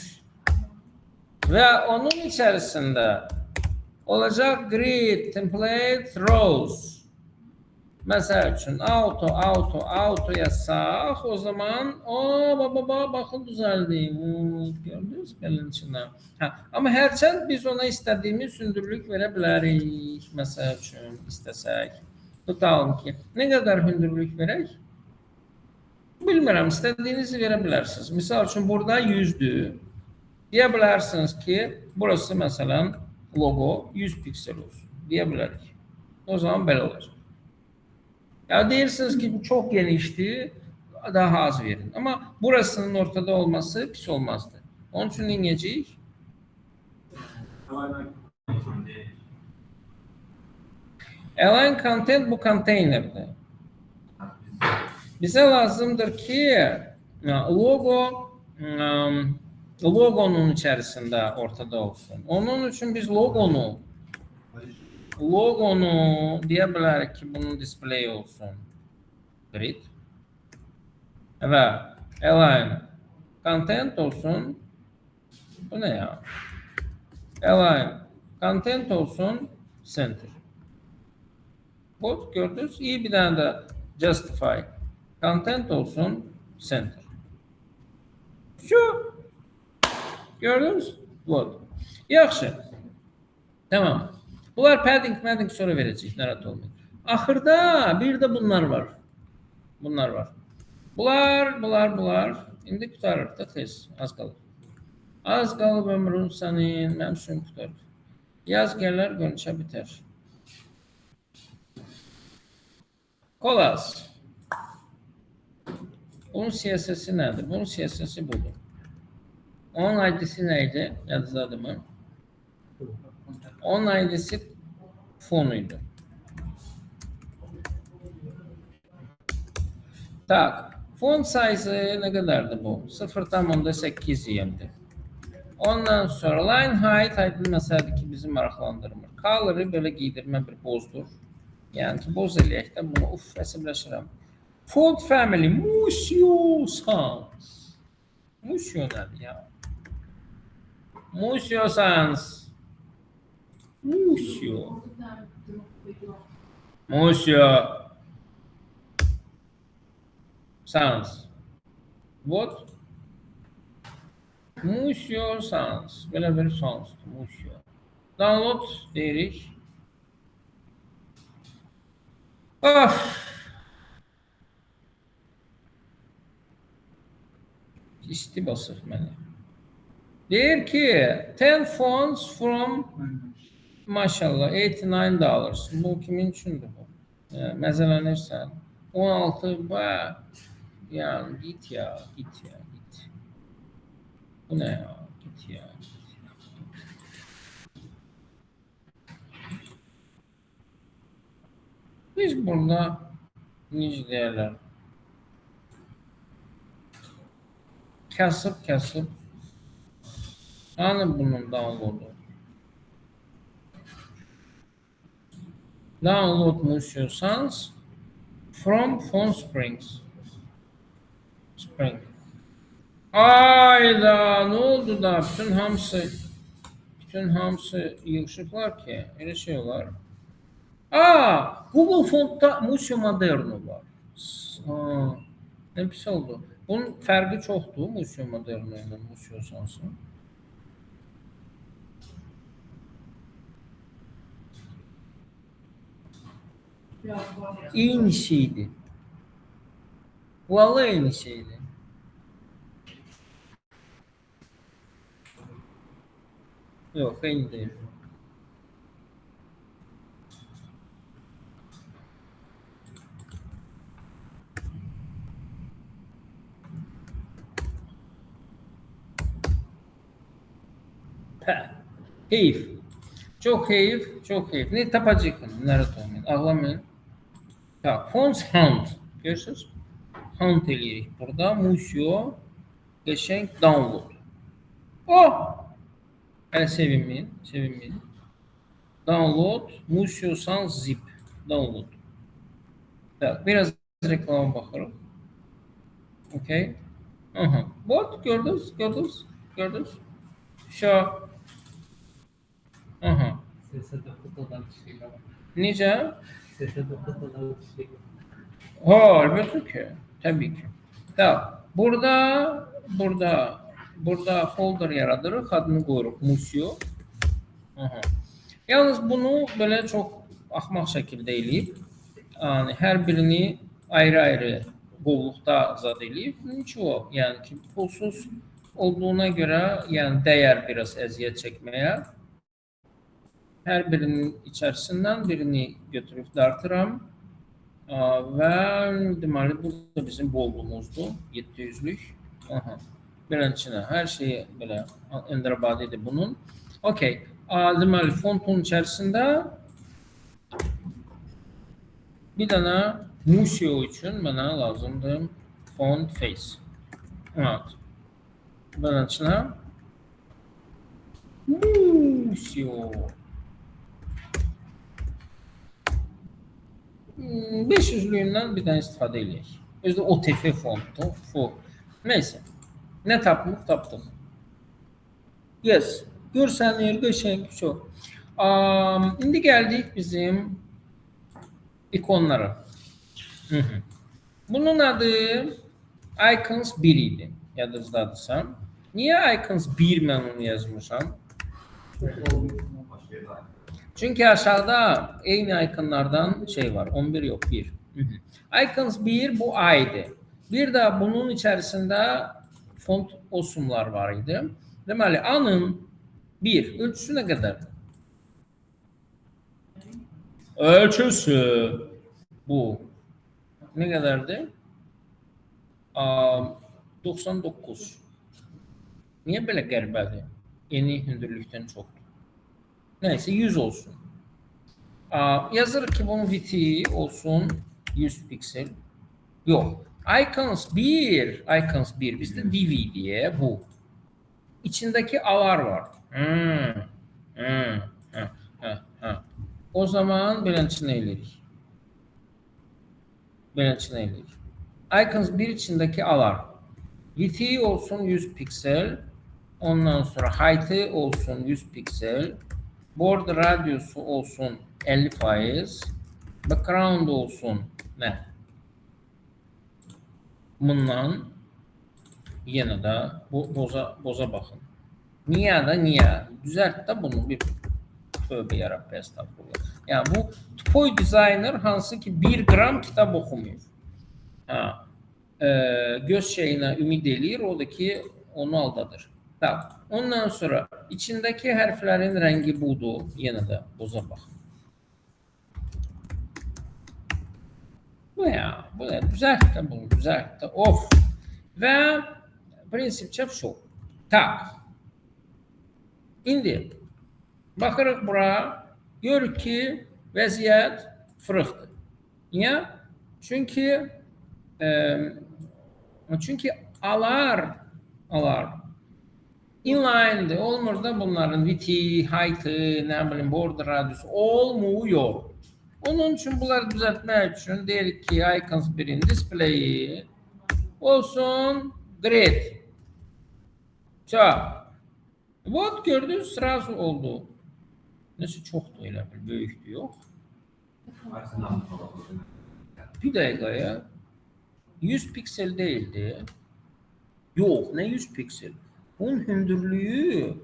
A: Ve onun içerisinde olacak grid, template, rows. Mesela için auto yazsak o zaman bakın düzeldi. Gördünüz belin içinde. Ama herçənd biz ona istediğimiz hündürlük verebiliriz. Mesela için istesek. Tutalım ki ne kadar hündürlük verək? Bilmirəm, istediğinizi verebilirsiniz. Misal için burada 100'dür. Diyebilirsiniz ki burası mesela logo 100 piksel olsun. Diyebilirik. O zaman böyle olacak. Ya deyirsiniz ki bu çok genişti, daha az verin. Ama burasının ortada olması pis olmazdı. Onun için ne diyeceğiz? Align content bu konteynerdi. Bize lazımdır ki logonun içerisinde ortada olsun. Onun için biz logonu diyebiliriz ki bunun display olsun. Grid. Ve align content olsun. Bu ne ya? Align content olsun center. Bu gördünüz. İyi bir tane de justify content olsun center. Şu gördünüz? Bu. Yaxşı. Tamam. Bunlar padding sonra vereceğiz. Narahat olmayın. Ahırda bir de bunlar var. Bunlar. İndi qutarır da tez. Az qalıb. Az qalıb ömrün sənin. Mənim üçün qutarır. Yaz gələr, görünüşə bitər. Kolas. Bunun CSS'i nədir? Bunun CSS'i budur. Onun ID'si neydi? Yadınızdadır mı? Onun ID'si fonuydu. Tak. Font size ne kadardı bu? 0,8 yemdi. Ondan sonra line height mesela ki bizi maraqlandırmır. Color'ı böyle giydirme bir bozdur. Yani ki boz eləyək də bunu əsəbləşirəm. Font family Museo Sans. Museo nədir ya? Museo Sans. Museo. Sans. What? Museo Sans. Belə bir sans. Museo. Download deyirik. Of. İsti basır məni. Deyir ki 10 fonts from maşallah $89. Bu kimin üçündür bu? Məzələnirsən. 16 baya. Yani git ya. Bu ne ya? Git ya. Biz burada necə deyirlər? Kasıb. Hani bunun downloadu? Download Museo Sans from Font Springs. Ayda ne oldu da bütün hamısı yığışıblar ki öyle şey olar. Google Font'ta Museo Moderno var. Ne pis oldu. Bunun fərqi çoxdur Museo Moderno ile Museo Sans'ın. Eyni şeydi. Vallahi eyni şeydi. Yok, eyni değil. Pə. Heyif. Çok heyif, çok heyif. Ne tapacağıq? Nerede olmayın? Ağlamayın. Tak, fonts hunt. Görürsünüz? Hunt eləyirik. Burada Museo geçen download. Oh! Hələ sevinmeyin, sevinmeyin. Download, Museo Sans Zip. Download. Tak, biraz reklama bakarım. Okay. Aha. What? Gördünüz, gördünüz, gördünüz. Şu. Aha.
C: Sese dokuz olan kişiyle var.
A: Necə?
C: Sese dokuz olan kişiyle.
A: Ha, elbette ki. Tabii ki. Tamam. Burada folder yaradırıq, adını qoyuruq Museo. Aha. Yalnız bunu böyle çok axmaq şəkildə eləyib, yani hər birini ayrı-ayrı qovluqda zad eləyib. Niço, yəni ki, pulsuz olduğuna görə, yəni dəyər biraz əziyyət çəkməyə. Hər birinin içərisindən birini götürüb dartıram. Və deməli, bu da bizim bolluğumuzdur, 700'lük. Aha. Beləncə, hər şeyi belə endirabadidir bunun. Okey. Deməli, fontun içərisində bir dənə Museo üçün mənə lazımdır font face. Evet. Beləncə, Museo. 500'lüyündən bir dənə istifadə edək. Özdə OTF fontdur. Neyse. Ne tapdıq? Tapdıq. Yes. Görsənir, qəşəng, çok. İndi gəldik bizim ikonlara. Bunun adı Icons 1 idi. Yadınızdadırsa. Niye Icons 1 mən onu yazmışam? Çünkü aşağıda eyni ikonlardan şey var. 11 yok, 1. Icons 1 bu A'ydı. Bir de bunun içerisinde font osumlar var idi. Deməli, A'nın 1 ölçüsü ne kadar? Ölçüsü bu. Ne kadardı? 99. Niye böyle qəribədir? Yeni hündürlükten çoktur. Neyse 100 olsun. Yazırıq ki bunun viti olsun 100 piksel. Yok. Icons 1 bizde DV diye bu. İçindeki alar var. O zaman beləncə eləyirik. Icons 1 içindeki alar. Viti olsun 100 piksel. Ondan sonra height'ı olsun 100 piksel. Border radyosu olsun 50%. Background olsun ne? Bundan yine de boza bakın. Niye? Düzelt de bunu bir tövbe yarabbə estağfurullah. Yani bu toy designer hansı ki 1 gram kitap okumuyor. Göz şeyine ümid eləyir, o da ki onu aldadır. Tamam. Ondan sonra içindeki harflerin rengi budur. Yine de boza bakın. Bu ya. Düzelt de bunu. Of. Ve prinsipçe şu. Tak. İndi. Bakırıq bura. Görürük ki vəziyyət fırıqdır. Niye? Çünkü alar inline'dir. Olmur da bunların viti, height'ı, ne bileyim border radyosu olmuyor. Onun için bunları düzeltmek için dedik ki Icons 1'in display'i olsun grid. Вот gördünüz sırası oldu. Neyse çok da öyle bir büyüktü yok. Bir dakika ya. 100 piksel değildi. Yok ne 100 piksel. Bunun hündürlüğü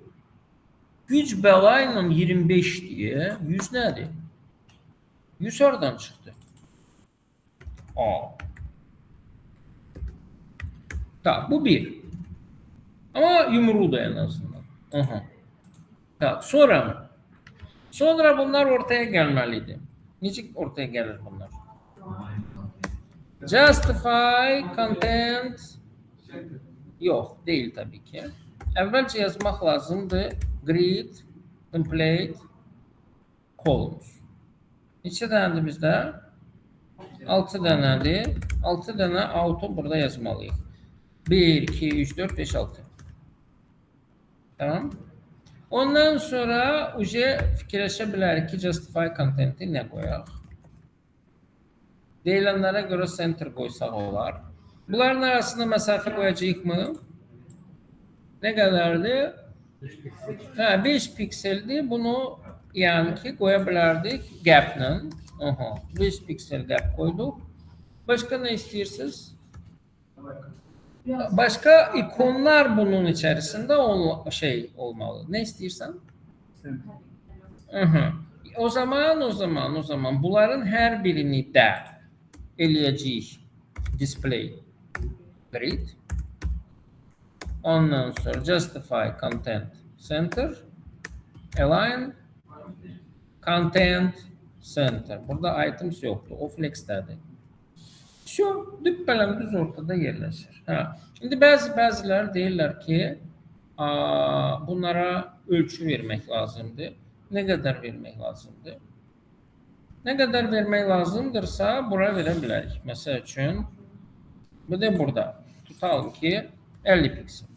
A: güc belayla 25 diye 100 nedir? 100 oradan çıktı. Tamam bu bir. Ama yumruğu da en azından. Tamam sonra bunlar ortaya gelmeliydi. Niçin ortaya gelir bunlar? Justify content yok değil tabii ki. Əvvəlcə yazmaq lazımdır. Grid, template, columns. Neçə dənədir bizdə? 6 dənədir. 6 dənə auto burada yazmalıyıq. 1, 2, 3, 4, 5, 6. Tamam. Ondan sonra fikirləşə bilərik ki, justify content'i nə qoyaq? Deyilənlərə görə center qoysaq olar. Bunların arasında məsafə qoyacağıq mı? Nə qədərdir? 5 pikseldir. Bunu yəni ki, qoya bilərdik gapla. 5 piksel gap qoyduq. Başqa nə istəyirsiniz? Başqa ikonlar bunun içərisində olmalı. Nə istəyirsən? O zaman bunların hər birini də eləyəcəyik display grid. Ondan sonra justify content center, align content center. Burada items yoxdur. O flexdədir. Düppələm düz ortada yerləşir. Şimdi bəziləri deyirlər ki, bunlara ölçü vermək lazımdır. Nə qədər vermək lazımdır? Nə qədər vermək lazımdırsa, bura verə bilərik. Məsəl üçün, bu da burada. Tutalım ki, 50 piksel.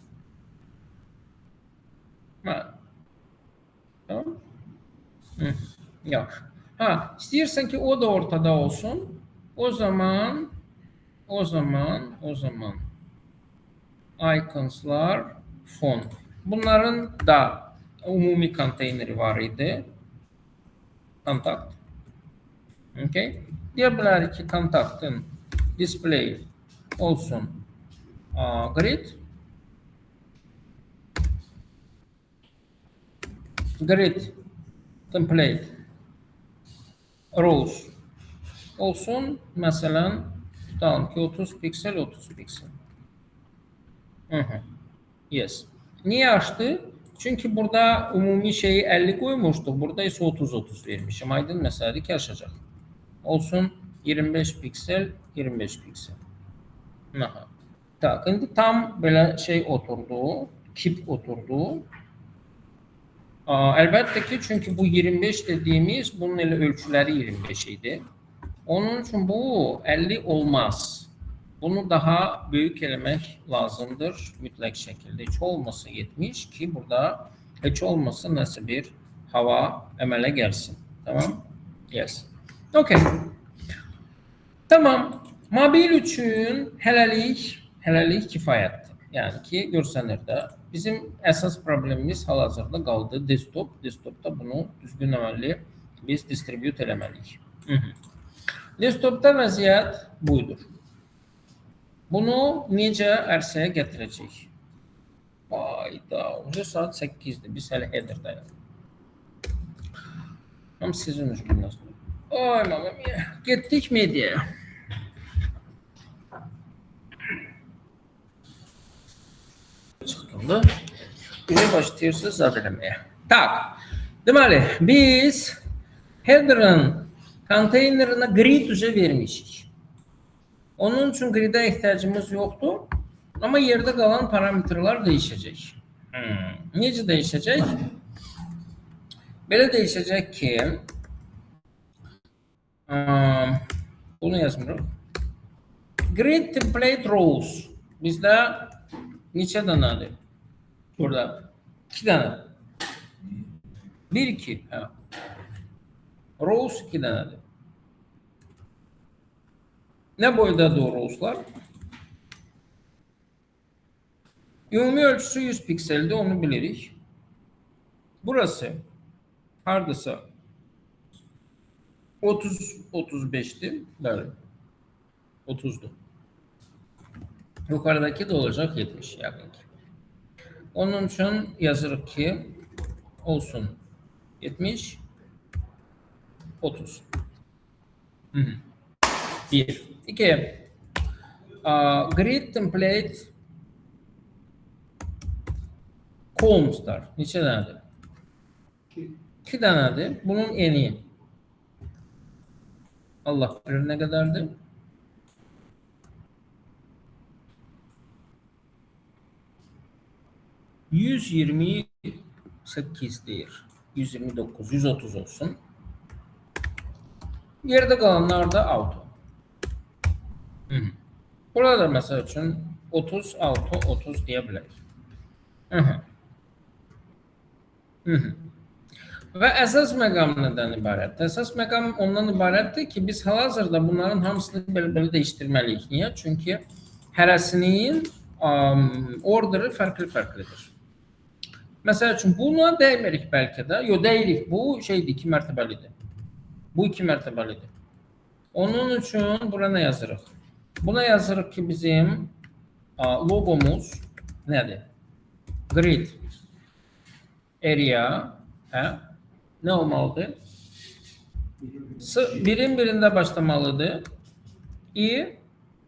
A: Tamam. Yaxşı. İstəyirsən ki, o da ortada olsun. O zaman iconslar fon. Bunların da umumi konteyneri var idi. Kontakt. Okay. Deyə bilərik ki, kontaktın display olsun grid. Grid template rows olsun. Məsələn, tutalım ki, 30 piksel, 30 piksel. Yes. Niyə açdı? Çünki burada umumi şeyi 50 qoymuşduq. Burada isə 30-30 vermişim. Aydın məsələdir ki, açacaq. Olsun 25 piksel, 25 piksel. İndi tam belə şey oturdu. Kip oturdu. Əlbəttə ki, çünki bu 25 dediyimiz, bunun elə ölçüləri 25 idi. Onun üçün bu 50 olmaz. Bunu daha böyük eləmək lazımdır mütləq şəkildə. Heç olmasa 70 ki, burada heç olmasa nəsə bir hava əmələ gəlsin. Tamam? Yes. Okay. Tamam. Mobil üçün hələlik kifayətdir. Yəni ki, görsənir də. Bizim əsas problemimiz hal-hazırda qaldı desktop. Desktopda bunu düzgün əməlli biz distribute eləməliyik. Desktopda vəziyyət buydur. Bunu necə ərsəyə gətirəcəyik? Hayda, saat 8-dir. Biz hələ headerdayıq. Tam sizin üzgünləsiniz. Ay mamam ya. Getdik mediaya. Çıxdım da. Bizə başlayırsınız zad eləməyə. Tak. Deməli, biz header'ın konteynerinə grid üzə vermişik. Onun üçün grid'ə ehtiyacımız yoxdur. Amma yerdə qalan parametrlər dəyişəcək. Necə dəyişəcək? Belə dəyişəcək ki, bunu yazmırıq. Grid template rows. Bizdə neçə dənədir? Burada 2 dənə. 1, 2. Rows 2 dənədir. Nə boydadır o rowslar? Ümumi ölçüsü 100 pikseldir, onu bilirik. Burası hardasa 30-35'dir. Bəli. 30'dur. Yukarıdaki de olacak 70 yakın ki. Onun için yazırıq ki olsun 70 30. 1. 2. Grid template columnslar. Neçə dənədir? 2 dənədir. Bunun eni Allah bilir nə qədərdir? 128 deyir. 129, 130 olsun. Geride qalanlar da auto. Hı -hı. Burada məsəl üçün 30, auto, 30 deyə bilərik. Hı -hı. Hı -hı. Və əsas məqam nədən ibarətdir? Əsas məqam ondan ibarətdir ki, biz hal-hazırda bunların hamısını belə dəyişdirməliyik. Niyə? Çünki hərəsinin orderi fərqli-fərqlidir. Məsəl üçün, buna dəymirik bəlkə də. Yox, dəyirik. Bu şeydir, 2 mərtəbəlidir. Bu 2 mərtəbəlidir. Onun üçün bura nə yazırıq? Buna yazırıq ki, bizim logomuz nədir? Grid area, hə? Nə olmalıdır? Birin birində başlamalıdır.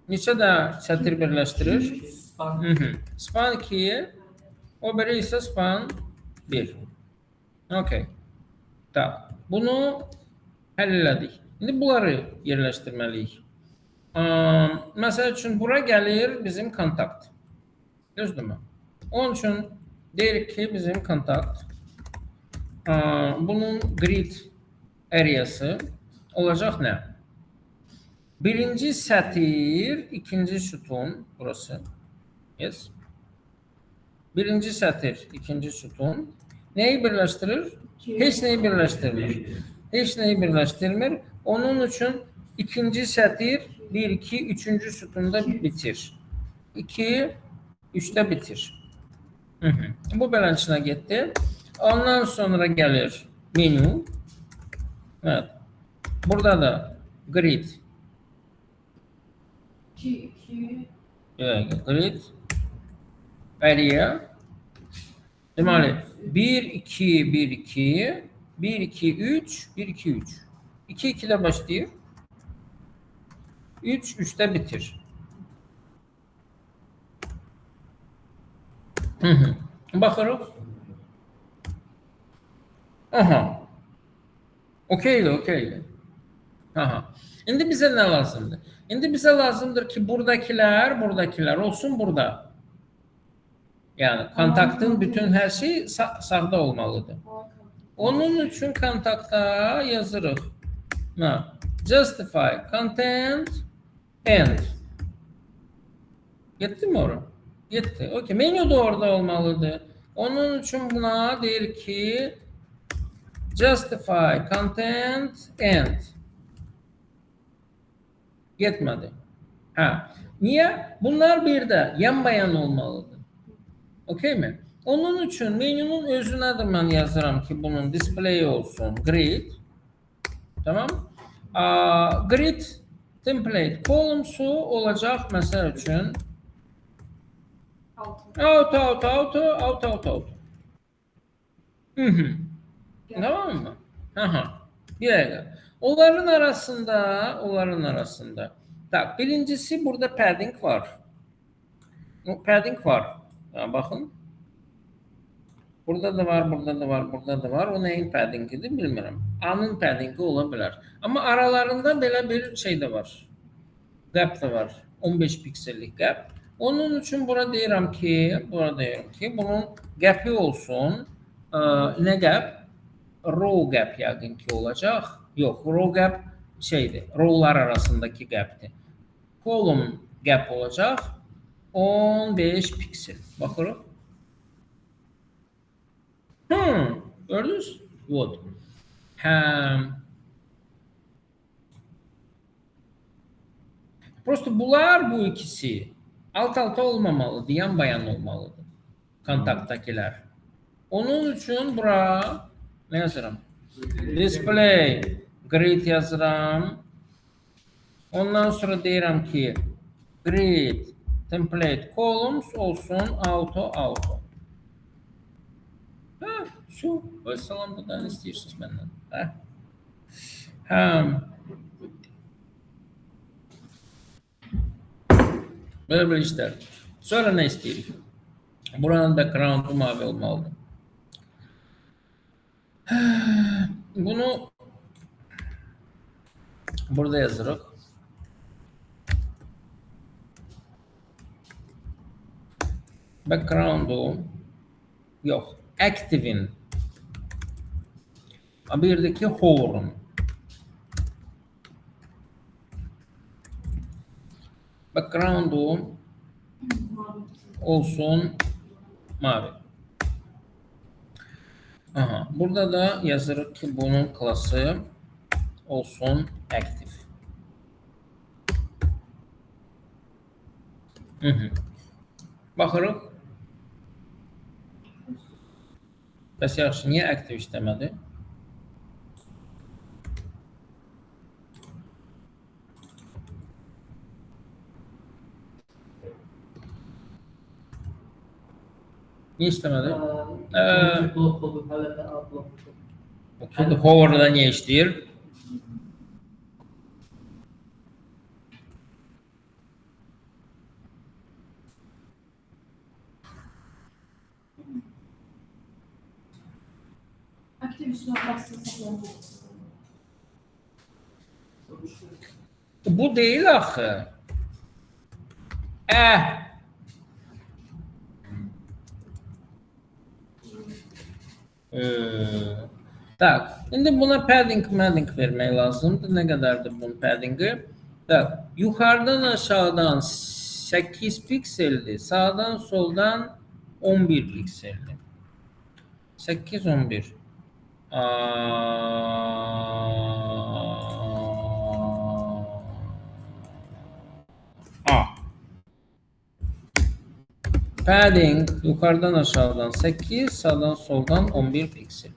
A: Neçə də sətir birləşdirir? Span 2, o biri isə span 1. Okey. Tamam. Bunu həll elədik. İndi bunları yerləşdirməliyik. Məsəl üçün, bura gəlir bizim kontakt. Düzdürmü? Onun üçün deyirik ki, bizim kontakt bunun grid areası olacaq nə? Birinci sətir, ikinci sütun, burası. Yes. Birinci sətir, ikinci sütun. Neyi birləşdirir? Heç neyi birləşdirmir. Heç neyi birləşdirmir. Onun üçün ikinci sətir 1, 2, üçüncü sütunda bitir. 2, 3'də bitir. Bu beləncəsinə getdi. Ondan sonra gəlir menü. Evet. Burada da grid.
B: 2,
A: Grid area. Deməli 1, 2, 1, 2, 1, 2, 3, 1, 2, 3. 2, 2'də başlayır. 3, 3'də bitir. Baxırıq. Aha. Okeydir. Aha. İndi bizə nə lazımdır? İndi bizə lazımdır ki, buradakilər olsun burada. Yəni, kontaktın bütün hər şey sağda olmalıdır. Onun üçün kontakta yazırıq. Justify content end. Getdi mi ora? Getdi. Okey. Menü də orada olmalıdır. Onun üçün buna deyir ki, justify content end. Getmədi. Niyə? Bunlar bir də yan-bayan olmalıdır. Okey mi? Onun üçün menünün özünə də mən yazıram ki, bunun display olsun grid. Tamam. Grid template columns'u olacaq məsəl üçün auto. Tamam mı? Bir dakika. Onların arasında. Tak, birincisi burada padding var. Padding var. Baxın. Burada da var. O neyin paddingidir bilmirəm. A'nın paddingi ola bilər. Amma aralarında belə bir şey də var. Gap da var. 15 piksellik gap. Onun üçün bura deyirəm ki, bunun gap'i olsun. Nə gap? Row gap yəqin ki olacaq. Yox, row gap şeydir. Rowlar arasındakı gap'dir. Column gap olacaq. 15 piksel. Baxırıq. Gördünüz? Вот. Prosto bunlar bu ikisi alt-alta olmamalıdır, yan-bayan olmalıdır. Kontaktdakilər. Onun üçün bura nə yazıram? Display grid yazıram. Ondan sonra deyirəm ki, grid template columns olsun auto. Şu, salam da ne istiyorsunuz benden? Böyle işler. Sonra ne istiyoruz? Buranın background'u mavi olmalıdır. Bunu burada yazırıq. Background'u Yox, active-in. Bir də ki hover-un. Background-u olsun mavi. Aha, burada da yazırıq ki bunun klası olsun active. Baxırıq. Bəs yaxşı, niyə active istəmədi? Niyə istəmədi?
C: Blok oldu, hələ də blok oldu.
A: Hover'da niyə işləyir?
B: Aktif üstüne bastırsa saklanacak.
A: Bu deyil axı. Tak, indi buna padding vermək lazımdır. Nə qədərdir bunun paddingi? Tak, yuxarıdan aşağıdan 8 pikseldir, sağdan soldan 11 pikseldir. 8 11. Padding yukarıdan aşağıdan 8, sağdan soldan 11 piksel.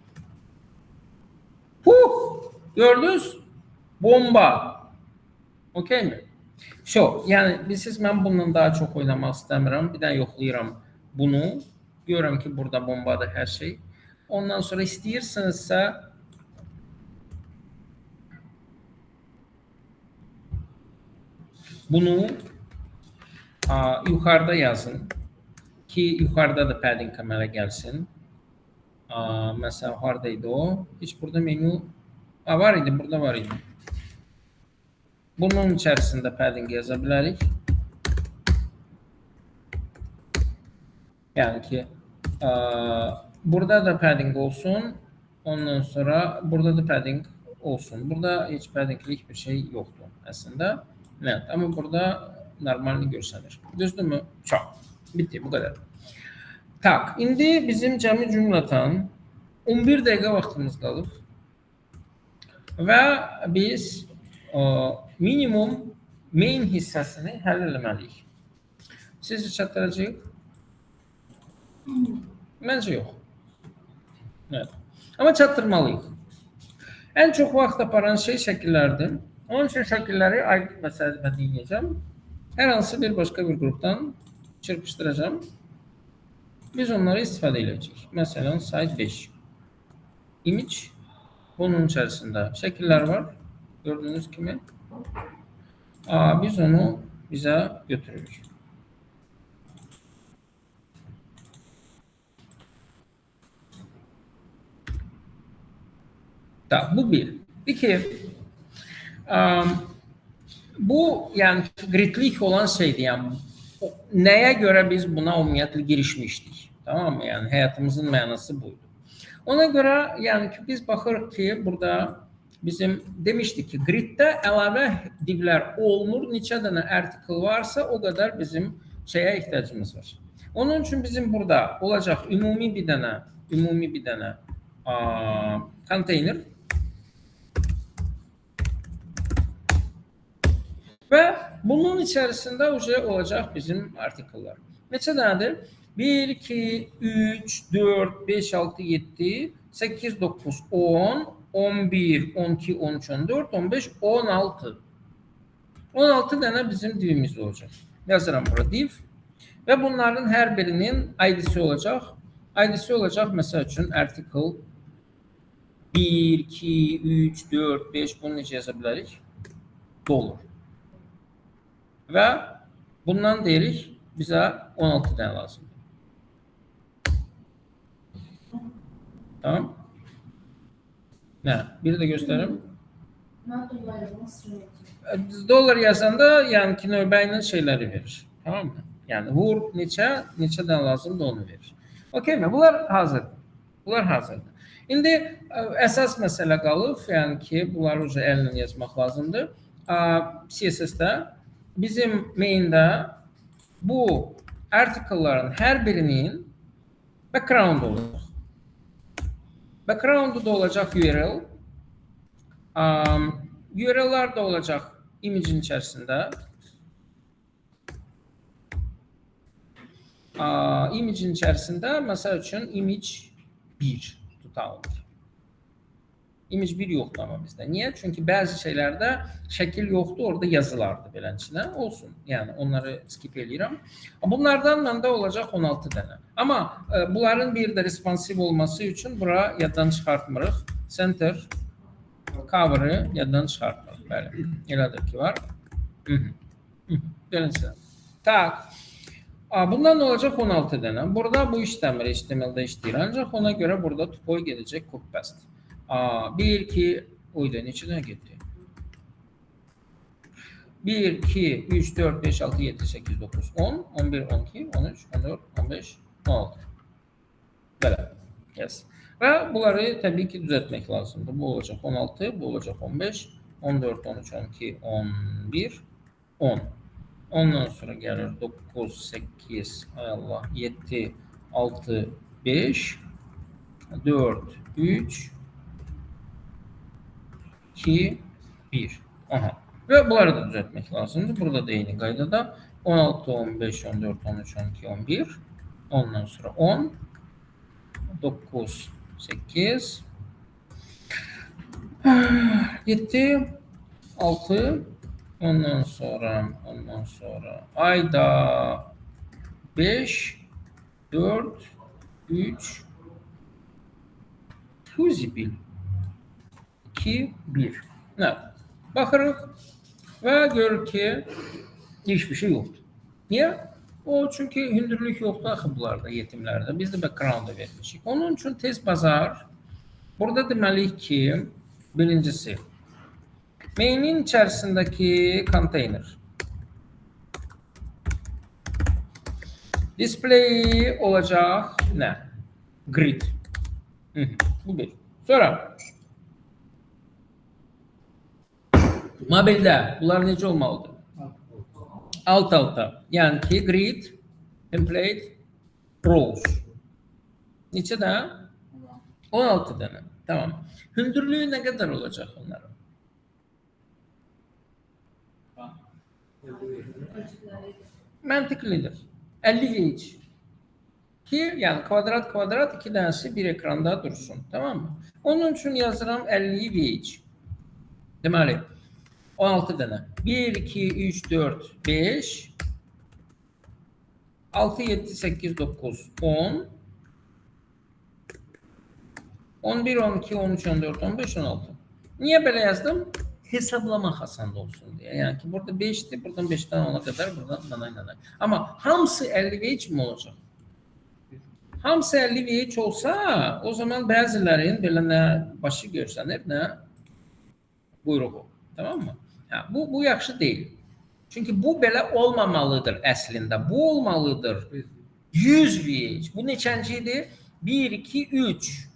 A: Gördünüz? Bomba. Okey mi? Yani siz mən bundan daha çox oynamaq istəmirəm. Bir də yoxlayıram bunu. Görürəm ki burada bombadır hər şey. Ondan sonra istəyirsinizsə bunu yuxarıda yazın ki yuxarıda da padding əmələ gəlsin. Məsələn, haradaydı o? Heç burada menü var idi, burada var idi. Bunun içərisində padding yaza bilərik. Yəni ki burada da padding olsun. Ondan sonra burada da padding olsun. Burada heç paddinglik bir şey yoxdur əslində. Evet, amma burada normalini görsənir. Düzdürmü? Çox. Bitti, bu qədər. Tak, indi bizim cəmi cümlətan 11 dəqiqə vaxtımız qalıb və biz minimum main hissəsini həll eləməliyik. Sizcə çatdıracağıq? Məncə yox. Evet. Amma çatdırmalıyıq. Ən çox vaxt aparan şey şəkillərdir. Onun üçün şəkilləri ayrı məsələdə deyəcəm. Hər hansı bir başqa bir qrupdan çırpışdıracağım. Biz onları istifadə edəcəyik. Məsələn, slide 5. Image. Bunun içərisində şəkillər var. Gördüyünüz kimi. Biz onu bizə götürürük. Bu bir. İki. Bu yani gridlik olan şeydi yani neye göre biz buna ümumiyyətlə girişmişdik, tamam mı? Yani hayatımızın mənası buydu. Ona göre yani ki biz baxırıq ki burada bizim demiştik ki griddə əlavə divlər olmur, neçə dənə article varsa o kadar bizim şeye ihtiyacımız var. Onun için bizim burada olacaq ümumi bir dənə konteyner. Ve bunun içerisinde olacak bizim artikıllar. Neçə dənədir? 1, 2, 3, 4, 5, 6, 7, 8, 9, 10, 11, 12, 13, 14, 15, 16. 16 dənə bizim divimiz olacak. Yazıram bura div. Ve bunların her birinin ID'si olacak. ID'si olacak mesela üçün article 1, 2, 3, 4, 5 bunu necə yaza bilərik? Dollar. Və bundan deyirik bizə 16 dənə lazım. Tamam. Nə? Biri də göstərim. Dollar yazanda yəni ki növbə ilə şeyləri verir. Tamam mı? Yəni vur neçə dənə lazımdır onu verir. Okey mi? Bunlar hazır. Bunlar hazırdır. İndi əsas məsələ qalıb, yəni ki, bunları uca əllə yazmaq lazımdır. CSS-də bizim main-də bu article-ların hər birinin background olacaq. Background-u da olacaq URL. URL-lar da olacaq image-in içərisində. Image-in içərisində, məsəl üçün, image 1 tutalım. Image 1 yoxdur amma bizdə. Niyə? Çünki bəzi şeylərdə şəkil yoxdur, orada yazılardı beləncəsinə. Olsun, yəni onları skip eləyirəm. Bunlardan məndə olacaq 16 dənə. Amma bunların bir də responsive olması üçün bura yaddan çıxartmırıq. Center, cover-ı yaddan çıxartmırıq. Bəli, elədir ki, var. Beləncəsinə. Tak. Bundan olacaq 16 dənə. Burada bu işləmir, HTML-də işləyir. Ancaq ona görə burada tupoy gedəcək copy paste. 1, 2, oydu, neçə dənə getdi? 1, 2, 3, 4, 5, 6, 7, 8, 9, 10, 11, 12, 13, 14, 15, 16. Belə, yes. Və bunları təbii ki, düzəltmək lazımdır. Bu olacaq 16, bu olacaq 15, 14, 13, 12, 11, 10. Ondan sonra gəlir 9, 8, ay Allah, 7, 6, 5, 4, 3, 2, 1. Aha. Və bunları da düzəltmək lazımdır. Burada da eyni qaydada 16, 15, 14, 13, 12, 11. Ondan sonra 10, 9, 8, 7, 6, ondan sonra ayda 5, 4, 3, Huzibil 2, 1. Evet. Baxırıq və görürük ki, hiçbir şey yoxdur. Niyə? Çünki hündürlük yoxdur axı bunlarda, yetimlərdə. Biz də background-da vermişik. Onun üçün tez bazar. Burada deməliyik ki, birincisi, main-in içərisindəki konteyner. Display olacaq nə? Grid. Bu bir. Sonra mobildə bunlar necə olmalıdır? Alt-alta. Yəni ki, grid, template, rows. Neçə dənə? 16 dənə. Tamam. Hündürlüyü nə qədər olacaq onların? Məntiqlidir. 50 VH. Ki, yəni kvadrat iki dənəsi bir ekranda dursun. Tamam mı? Onun üçün yazıram 50 VH. Deməli, 16 dənə. 1, 2, 3, 4, 5, 6, 7, 8, 9, 10, 11, 12, 13, 14, 15, 16. Niyə belə yazdım? Hesablamaq asan olsun deyə. Yəni ki, burada 5'dir, buradan 5'dən 10'a qədər, buradan nanay. Amma hamısı 50 VH mi olacaq? Hamısı 50 VH olsa, o zaman bəzilərin belə nə başı görsənir, nə quyruğu. Tamam mı? Bu yaxşı deyil. Çünki bu belə olmamalıdır əslində. Bu olmalıdır 100 VH. Bu neçəncidir? 1, 2, 3.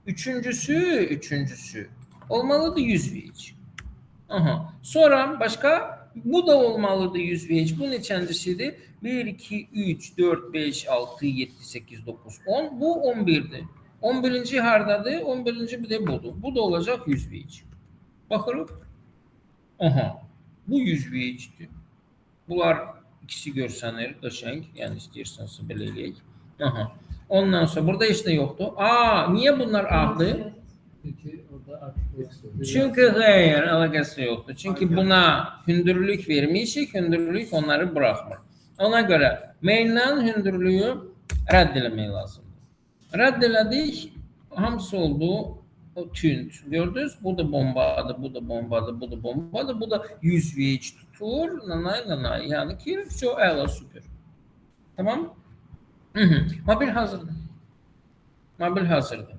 A: Üçüncüsü olmalıdır 100 VH. Aha. Sonra başka bu da olmalıdır 100 VH. Bu neçəncisidir? 1, 2, 3, 4, 5, 6, 7, 8, 9, 10. Bu 11'dir. 11. hardadır? 11. bir de budur. Bu da olacaq 100 VH. Baxırıq. Aha. Bu 100 VH-dir. Bunlar ikisi görsənir. Qəşəng. Yəni istəyirsənsə belə eləyək. Aha. Ondan sonra burada heç nə yoxdur. Niyə bunlar ağdır? Çünki hayır, əlaqəsi yoxdur. Çünki buna hündürlük vermişik, hündürlük onları buraxmır. Ona görə main-dən hündürlüyü rədd eləmək lazımdır. Rədd elədik, hamısı oldu o tünd. Gördünüz? Bu da bombadır, bu da bombadır, bu da bombadır, bu da 100 VH tutur. Nanay. Yəni ki, çox əla, süper. Tamam? Mobil hazırdır. Mobil hazırdır.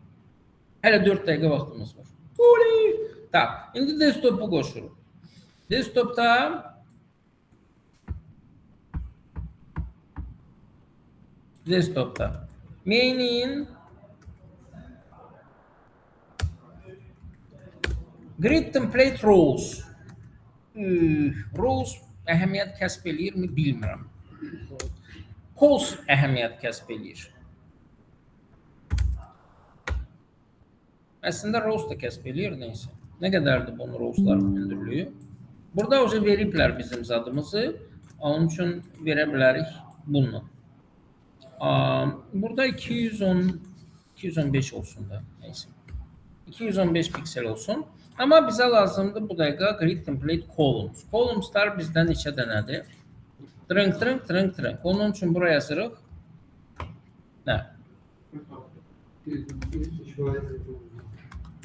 A: Hələ 4 dəqiqə vaxtımız var. Tak, indi desktopu qoşuruq. Desktopda Main'in grid template rows. Rows əhəmiyyət kəsb eləyirmi bilmirəm. Calls əhəmiyyət kəsb eləyir. Əslində rows da kəsb eləyir, neysə. Nə qədərdir bunun rowsların hündürlüyü? Burada oca veriblər bizim zadımızı. Onun üçün verə bilərik bunu. Burada 215 olsun da, neysə. 215 piksel olsun. Amma bizə lazımdır bu dəqiqə grid template columns. Columnslar bizdən neçə dənədir? Drink. Onun üçün buraya yazırıq. Nə?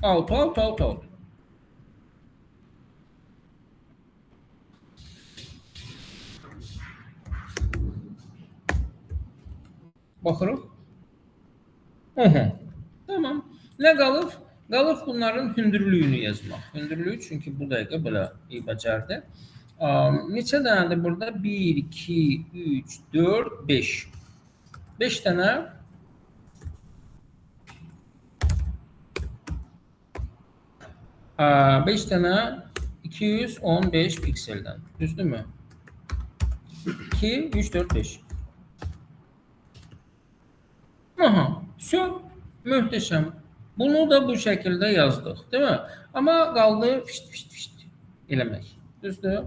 A: Out. Baxırıq. Tamam. Nə qalıb? Qalıb bunların hündürlüyünü yazmaq. Hündürlüyü çünki bu dəqiqə belə iyi bəcərdi. Neçə dənədir burada? 1, 2, 3, 4, 5. 5 dənə. Beş dənə 215 pikseldən. Düzdürmü? 2, 3, 4, 5. Möhtəşəm. Bunu da bu şəkildə yazdıq, değil mi? Amma qaldı fişt eləmək. Düzdür?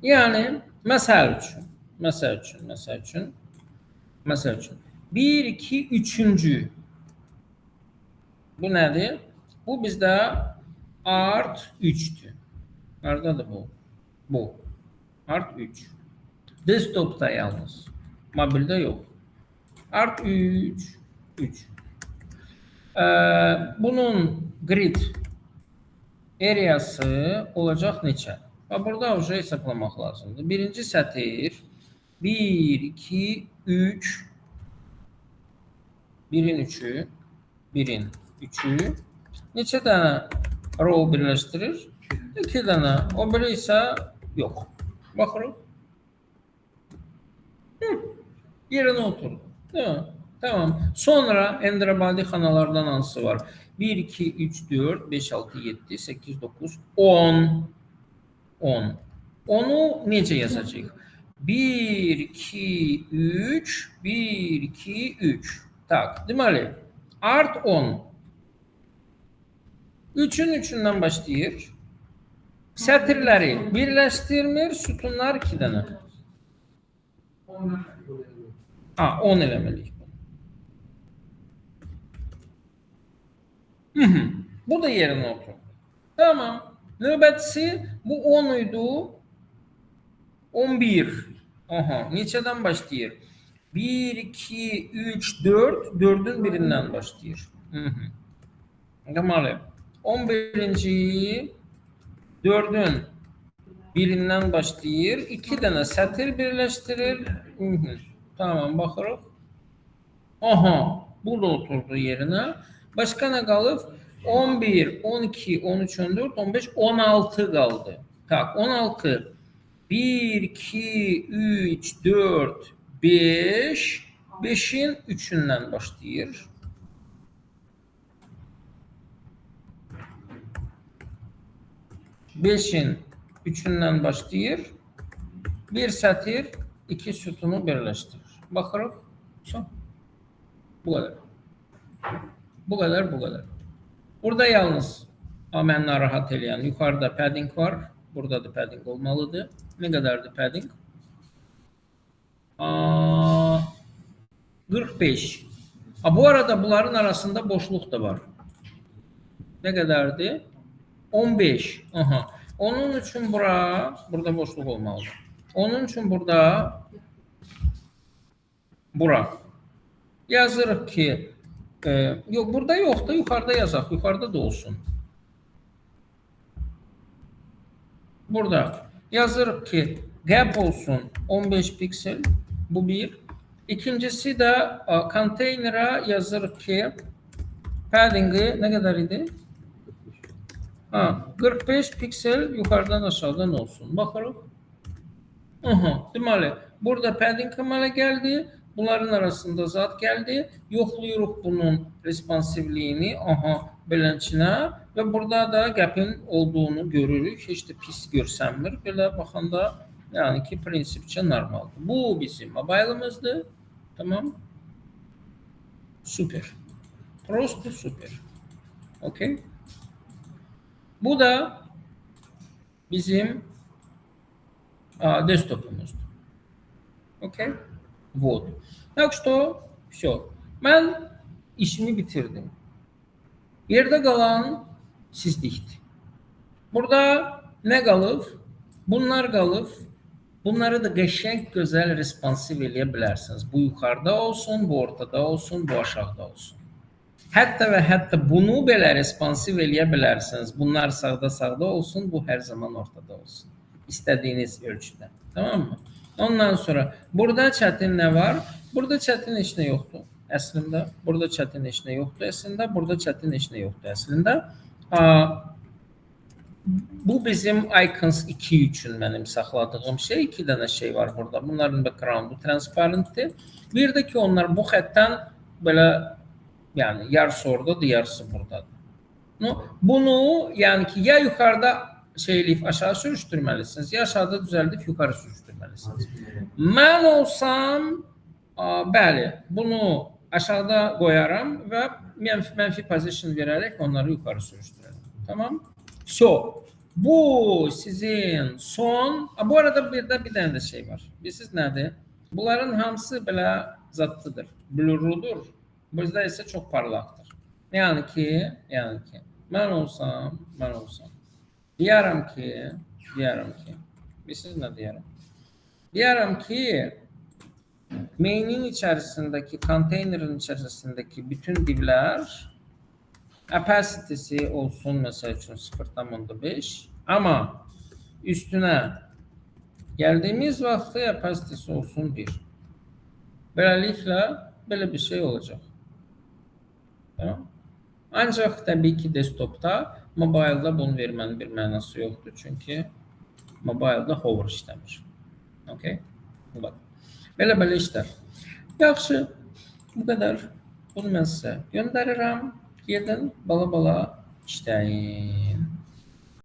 A: Yəni, məsəl üçün 1, 2, 3-cü. Bu nədir? Bu bizdə art 3'dür. Nerede bu? Bu. Art 3. Desktop'ta yalnız. Mobilde yok. Art 3. Bunun grid areası olacaq neçə? Burada уже hesaplamaq lazımdır. Birinci sətir 1, 2, 3 1'in 3'ü neçə dənə row birləşdirir? 2 dənə. O biri isə yox. Baxırıq. Yerinə oturdu. Değil mi? Tamam. Sonra endirabadi xanalardan hansı var? 1, 2, 3, 4, 5, 6, 7, 8, 9, 10. 10. Onu necə yazacağıq? 1, 2, 3, 1, 2, 3. Tak. Deməli, art 10. 3'ün 3'ündən başlayır. Sətirləri birləşdirmir, sütunlar 2 dənə. 10 eləməliyik. Bu da yerinə oturur. Tamam. Növbətisi bu 10 idi. 11. Neçədən başlayır? 1, 2, 3, 4. 4'ün birindən başlayır. Deməli, 11'inci 4'ün birindən başlayır. 2 dənə sətir birləşdirir. Tamam, baxırıq. Bu da oturdu yerinə. Başqa nə qalıb? 11, 12, 13, 14, 15, 16 qaldı. Tak, 16. 1, 2, 3, 4, 5. 5'in 3'ündən başlayır. 5'in 3'ündən başlayır. Bir sətir, 2 sütunu birləşdirir. Baxırıq. Bu qədər. Bu qədər. Burada yalnız mən narahat eləyən yuxarıda padding var. Burada da padding olmalıdır. Nə qədərdir padding? 45. Bu arada bunların arasında boşluq da var. Nə qədərdir? 15. Onun üçün burada boşluq olmalıdır. Onun üçün burada bura. Yazırıq ki yox, burada yox da yuxarıda yazaq. Yuxarıda da olsun. Burada yazırıq ki gap olsun 15 piksel. Bu bir. İkincisi də konteynera yazırıq ki paddingi nə qədər idi? 45 piksel yukarıdan aşağıdan olsun. Baxırıq. Deməli, burada padding əmələ gəldi. Bunların arasında zat geldi. Yoxlayırıq bunun responsivliyini. Aha, beləçinə. Və burada da gapın olduğunu görürük. Heç də pis görsənmir. Belə baxanda yəni ki, prinsipcə normaldır. Bu bizim mobilımızdır. Tamam. Süper. Просто süper. Okey. Bu da bizim desktopumuzdur. Okey. Вот. Так что все. Mən işimi bitirdim. Yerdə qalan sizlikdir. Burada nə qalıb? Bunlar qalıb. Bunları da qəşəng, gözəl responsiv eləyə bilərsiniz. Bu yuxarıda olsun, bu ortada olsun, bu aşağıda olsun. Hətta və hətta bunu belə responsiv eləyə bilərsiniz. Bunlar sağda olsun, bu hər zaman ortada olsun. İstədiyiniz ölçüdə. Tamam mı? Ondan sonra burada çətin nə var? Burada çətin heç nə yoxdur əslində. Burada çətin heç nə yoxdur əslində. Burada çətin heç nə yoxdur əslində. Bu bizim icons 2 üçün mənim saxladığım şey. 2 dənə şey var burada. Bunların background'u transparentdir. Bir də ki, onlar bu xəttdən belə yani yarısı oradadır, yarısı buradadır. Bunu yani ki ya yukarıda şeyleyip aşağı sürüştürmelisiniz ya aşağıda düzəldib yukarı sürüştürmelisiniz. Mən olsam bəli, bunu aşağıda qoyaram və mənfi position verərək onları yukarı sürüştürərəm. Tamam? So, bu sizin son... Bu arada bir dənə də şey var. Bilirsiniz nədir? Bunların hamısı belə zatlıdır, blurludur. Bizdə isə çox parlaqdır. Yəni ki, mən olsam, deyərəm ki, bilirsiniz nə deyərəm? Deyərəm ki, main'in içərisindəki, konteynerin içərisindəki bütün divlər opacity'si olsun, məsəl üçün 0.5, amma üstünə gəldiyimiz vaxtı opacity'si olsun 1. Beləliklə, belə bir şey olacaq. Tamam. Ancaq təbii ki, desktopda, mobildə bunu vermənin bir mənası yoxdur. Çünki mobildə hover işləmir. Okay? Belə işlər. Yaxşı, bu qədər. Bunu mən sizə göndərirəm. Gedin, bala işləyin.